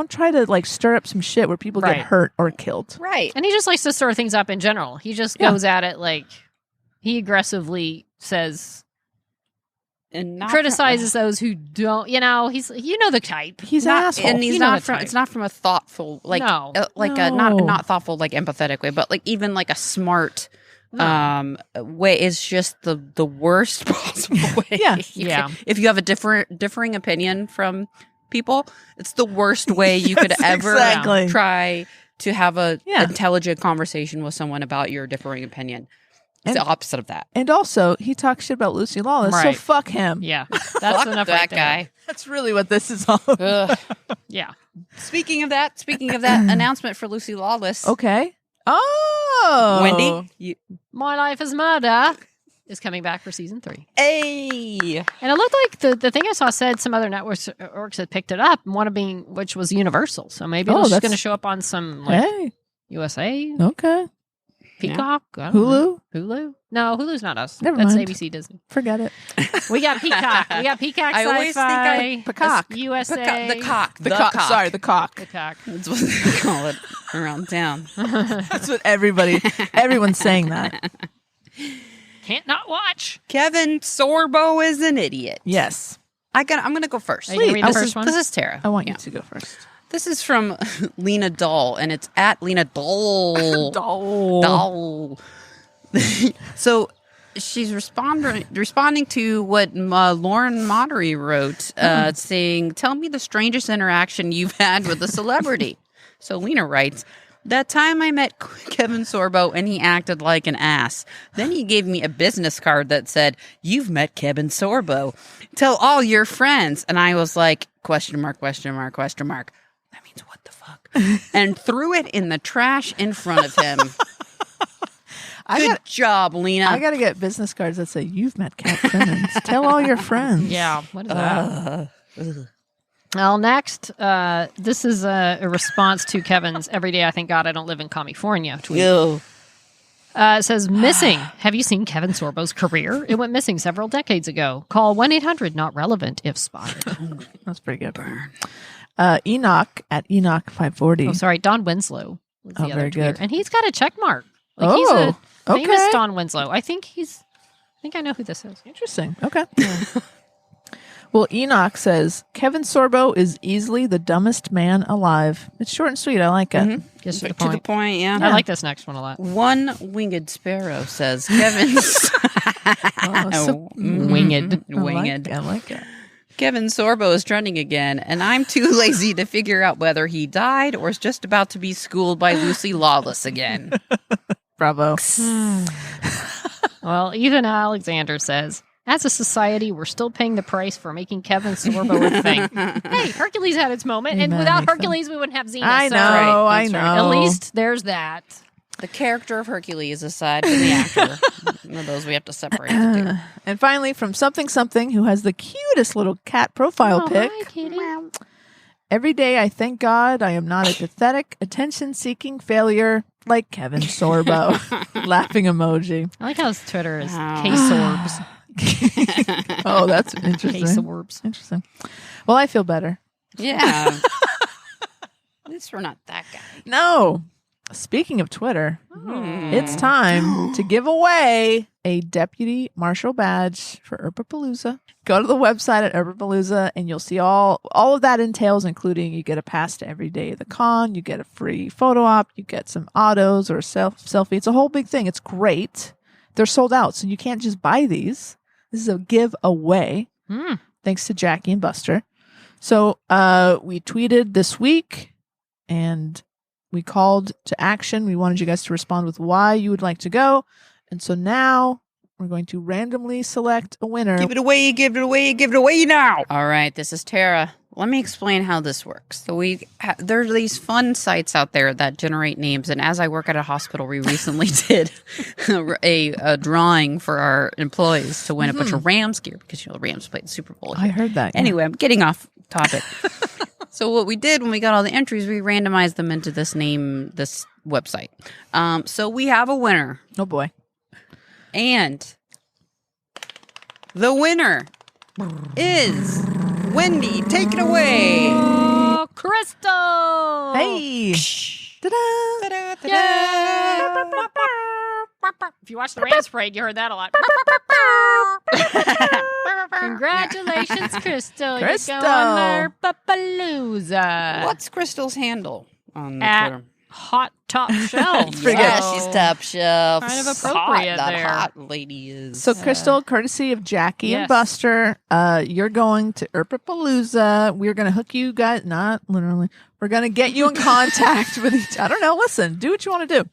try to like stir up some shit where people Right. get hurt or killed. Right. And he just likes to stir things up in general. He just Yeah. goes at it like he aggressively says and not criticizes those who don't. He's the type. He's an asshole. and he's You know not the from. type. It's not from a thoughtful, like, No. a not thoughtful, like empathetic way, but like even like a smart way. Is just the worst possible way. Yeah. If you have a differing opinion from people, it's the worst way you could ever exactly. try to have a intelligent conversation with someone about your differing opinion. It's the opposite of that. And also, he talks shit about Lucy Lawless, so Right. fuck him. Yeah, that's Fuck enough. that right there. guy. That's really what this is all about. Ugh. Yeah. Speaking of that announcement for Lucy Lawless. Okay. Oh. Wendy, My Life is Murder is coming back for season 3. hey. And it looked like the thing I saw said some other networks had picked it up, which was Universal. So maybe it's that's- going to show up on some Hey. USA, Okay. Peacock, I don't know. Hulu? Hulu? No, Hulu's not us. Never That's mind. ABC Disney. Forget it. We got Peacock. We got Peacock I always think Sci-Fi. Peacock. USA. The cock. The cock. Sorry, the cock. Peacock. That's what they call it around town. That's what everyone's saying that. Can't not watch. Kevin Sorbo is an idiot. Yes. I'm gonna go first. Are you going to read the This first is, one? this is Tara. I want you Yeah. to go first. This is from Lena Doll, and it's at Lena Doll. Doll. So she's responding to what Lauren Modery wrote, saying, "Tell me the strangest interaction you've had with a celebrity." So Lena writes, "That time I met Kevin Sorbo and he acted like an ass. Then he gave me a business card that said, 'You've met Kevin Sorbo. Tell all your friends.' And I was like, question mark, question mark, question mark. That means what the fuck?" And threw it in the trash in front of him. Good job, Lena. I got to get business cards that say, "You've met Kat Simmons. Tell all your friends." Yeah. What is that? Well, next, this is a response to Kevin's "Every day I thank God I don't live in California" tweet. Ew. It says, "Missing. Have you seen Kevin Sorbo's career? It went missing several decades ago. Call 1-800 not relevant if spotted." That's pretty good. Enoch at Enoch540. Oh, sorry, Don Winslow was the other very tweeter. good. And he's got a check mark. Like he's a famous okay. Don Winslow. I think I know who this is. Interesting. Okay. Well, Enoch says, Kevin Sorbo is easily the dumbest man alive. It's short and sweet. I like it. Gets to the To the point. point, yeah. I like this next one a lot. One winged sparrow says, Kevin's Winged. winged. I like it. Kevin Sorbo is trending again, and I'm too lazy to figure out whether he died or is just about to be schooled by Lucy Lawless again. Bravo. Well, Ethan Alexander says, as a society, we're still paying the price for making Kevin Sorbo a thing. Hey, Hercules had its moment, and without Humanity. Hercules, we wouldn't have Xena. I so- know. right. I That's know. right. At least there's that. The character of Hercules aside from the actor. One of those we have to separate the two. And finally, from something who has the cutest little cat profile Oh, pic. hi, kitty. Every day I thank God I am not a pathetic, attention-seeking failure like Kevin Sorbo. Laughing emoji. I like how his Twitter is Wow. K-Sorbs. Oh, that's interesting. K-Sorbs. Interesting. Well, I feel better. Yeah. At least we're not that guy. No. Speaking of Twitter, it's time to give away a Deputy Marshal badge for Eearpapalooza. Go to the website at Eearpapalooza and you'll see all of that entails, including you get a pass to every day of the con, you get a free photo op, you get some autos or a selfie. It's a whole big thing. It's great. They're sold out, so you can't just buy these. This is a giveaway. Thanks to Jackie and Buster. So we tweeted this week and we called to action. We wanted you guys to respond with why you would like to go. And so now we're going to randomly select a winner. Give it away, give it away, give it away now. All right, this is Tara. Let me explain how this works. So there are these fun sites out there that generate names. And as I work at a hospital, we recently did a drawing for our employees to win a bunch of Rams gear because, the Rams played the Super Bowl. I heard that. yeah. Anyway, I'm getting off topic. So what we did when we got all the entries, we randomized them into this website. So we have a winner. Oh boy. And the winner is Wendy. Take it away. Oh, Crystal! Hey. Ta-da. Ta-da, ta-da. If you watch the Rants Parade, you heard that a lot. Congratulations, Crystal. Crystal. You go on Eearpapalooza. What's Crystal's handle on At Twitter? Hot Top Shelf. Yeah, So- she's top shelf. Kind of appropriate hot, there. That hot lady is. So, Crystal, courtesy of Jackie and yes. Buster, you're going to Eearpapalooza. We're going to hook you guys, not literally. We're going to get you in contact with each. I don't know. Listen, do what you want to do.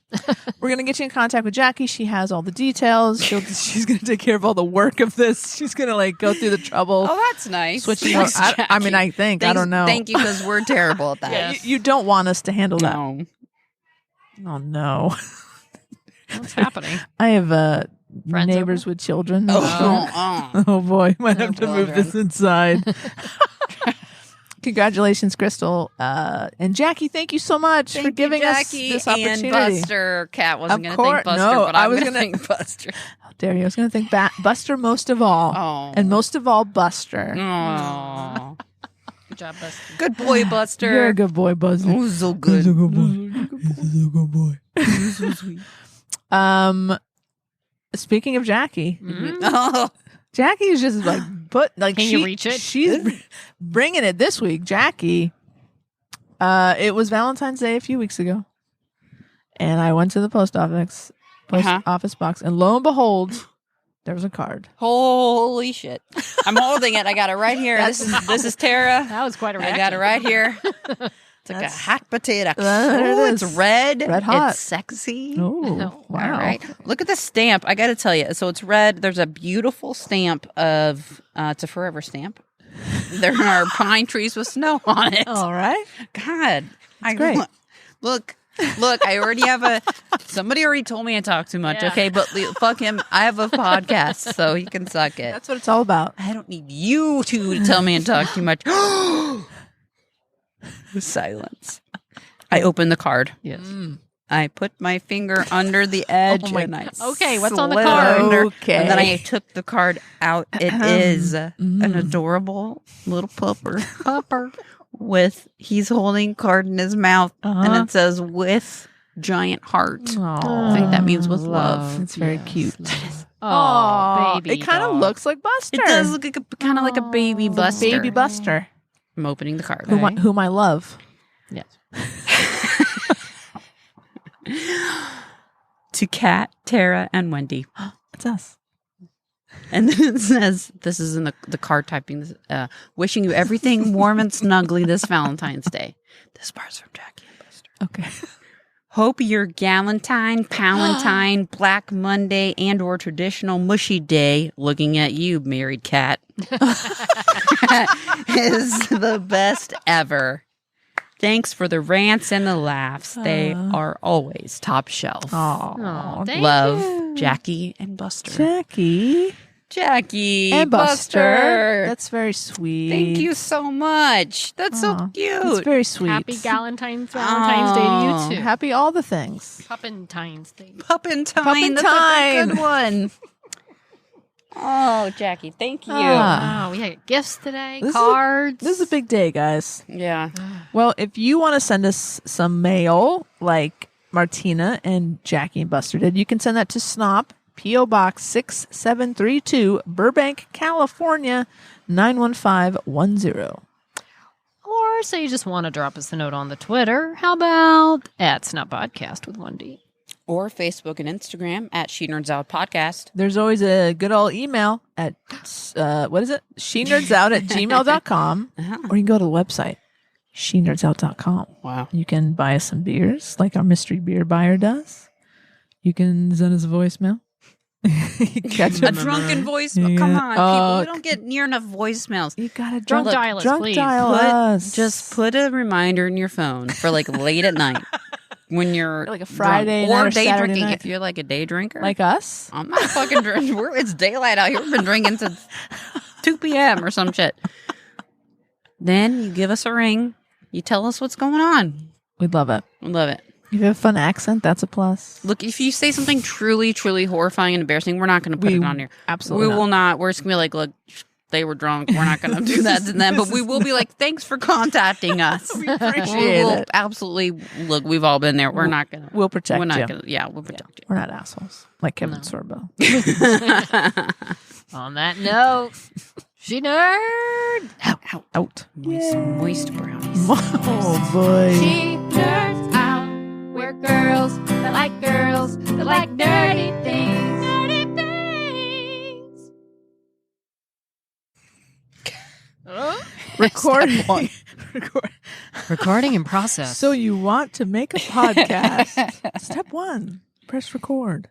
We're going to get you in contact with Jackie. She has all the details. She's going to take care of all the work of this. She's going to like go through the trouble. Oh, that's nice. Switching. Thanks, I mean, I think I don't know. Thank you, because we're terrible at that. Yes. You don't want us to handle that. No. Oh no. What's happening? I have Friends neighbors over? with children. Oh, Oh boy, might have to move this children. inside. Congratulations, Crystal. And Jackie, thank you so much for giving Jackie us this opportunity. and Buster. Kat wasn't Of going to course- thank Buster, no, but I I'm was going to gonna- thank Buster. How dare you? I was going to thank Buster most of all. Oh. And most of all, Buster. Aw. Good job, Buster. Good boy, Buster. You're a good boy, Buster. Oh, so good. He's a good boy. He's a good boy. Speaking of Jackie, Mm. Oh, Jackie is just like Can you reach it? She's bringing it this week. Jackie. It was Valentine's Day a few weeks ago, and I went to the post office box, and lo and behold, there was a card. holy shit. I'm holding it. I got it right here. This is Tara. That was quite a I reaction. got it right here. It's like That's- a hot potato. There it Oh, is. it's red. Red hot. It's sexy. Oh, wow. All right. Look at the stamp. I got to tell you. So it's red. There's a beautiful stamp of, it's a forever stamp. There are pine trees with snow on it. All right. God. great. Look, I already have somebody already told me I talk too much. Yeah. Okay, but fuck him. I have a podcast, so he can suck it. That's what it's all about. I don't need you two to tell me I talk too much. Silence. I open the card. Yes. I put my finger under the edge my- and I Okay, what's on the slid card? under, Okay. and then I took the card out. It is an adorable little pupper Pupper. with he's holding card in his mouth and it says with giant heart. I think that means with love. It's very cute. Oh, baby. It kind of dog. looks like Buster. It does look like kind of like a baby Buster. Baby Buster, I'm opening the card. whom I love. Yes. To Kat, Tara, and Wendy. It's us. And then it says, this is in the card typing, wishing you everything warm and snuggly this Valentine's Day. This part's from Jackie and Buster. Okay. Hope your Galentine, Palentine, Black Monday, and or traditional mushy day, looking at you, married cat, is the best ever. Thanks for the rants and the laughs. They are always top shelf. Oh, thank Love, you. Jackie and Buster. Jackie Jackie and Buster. Buster. That's very sweet. Thank you so much. That's so Aw, cute. It's very sweet. Happy Valentine's Day to you too. Happy all the things. Puppentine's Day. Puppentine. That's a good one. Oh, Jackie, thank you. Ah. Wow, we had gifts today, This is a- cards. This is a big day, guys. Yeah. Well, if you want to send us some mail like Martina and Jackie and Buster did, you can send that to Snop, P.O. Box 6732, Burbank, California, 91510. Or say you just want to drop us a note on the Twitter. How about at Snap Podcast with 1D? Or Facebook and Instagram at She Nerds Out Podcast. There's always a good old email at, what is it? SheNerdsOut@gmail.com. Or you can go to the website, SheNerdsOut.com. Wow. You can buy us some beers like our mystery beer buyer does. You can send us a voicemail. You can catch A it. drunken voicemail. Yeah. Come on, Oh, people. We don't get near enough voicemails. You gotta Drunk drunk dial us, drunk please. dial us. Just put a reminder in your phone for like late at night when you're Like a Friday drunk. night or or day Saturday drinking. night. If you're like a day drinker, like us. I'm not fucking drinking. It's daylight out here. We've been drinking since 2 p.m. or some shit. Then you give us a ring. You tell us what's going on. We'd love it. We love it. If you have a fun accent, that's a plus. Look, if you say something truly, truly horrifying and embarrassing, we're not going to put We- it on here. absolutely We not. will not. We're just going to be like, look, they were drunk. We're not going to do that to them, but we will be like, thanks for contacting us. We appreciate We'll it. absolutely look. We've all been there. We're not going to. We'll protect We're not you. going to. Yeah, we'll protect We're not assholes like Kevin Sorbo. you. On that note, she nerd. Out. Moist brownies. Oh boy. She nerds out. We're girls that like nerdy things. Nerdy things. Recording. Recording in process. So you want to make a podcast? Step 1: press record.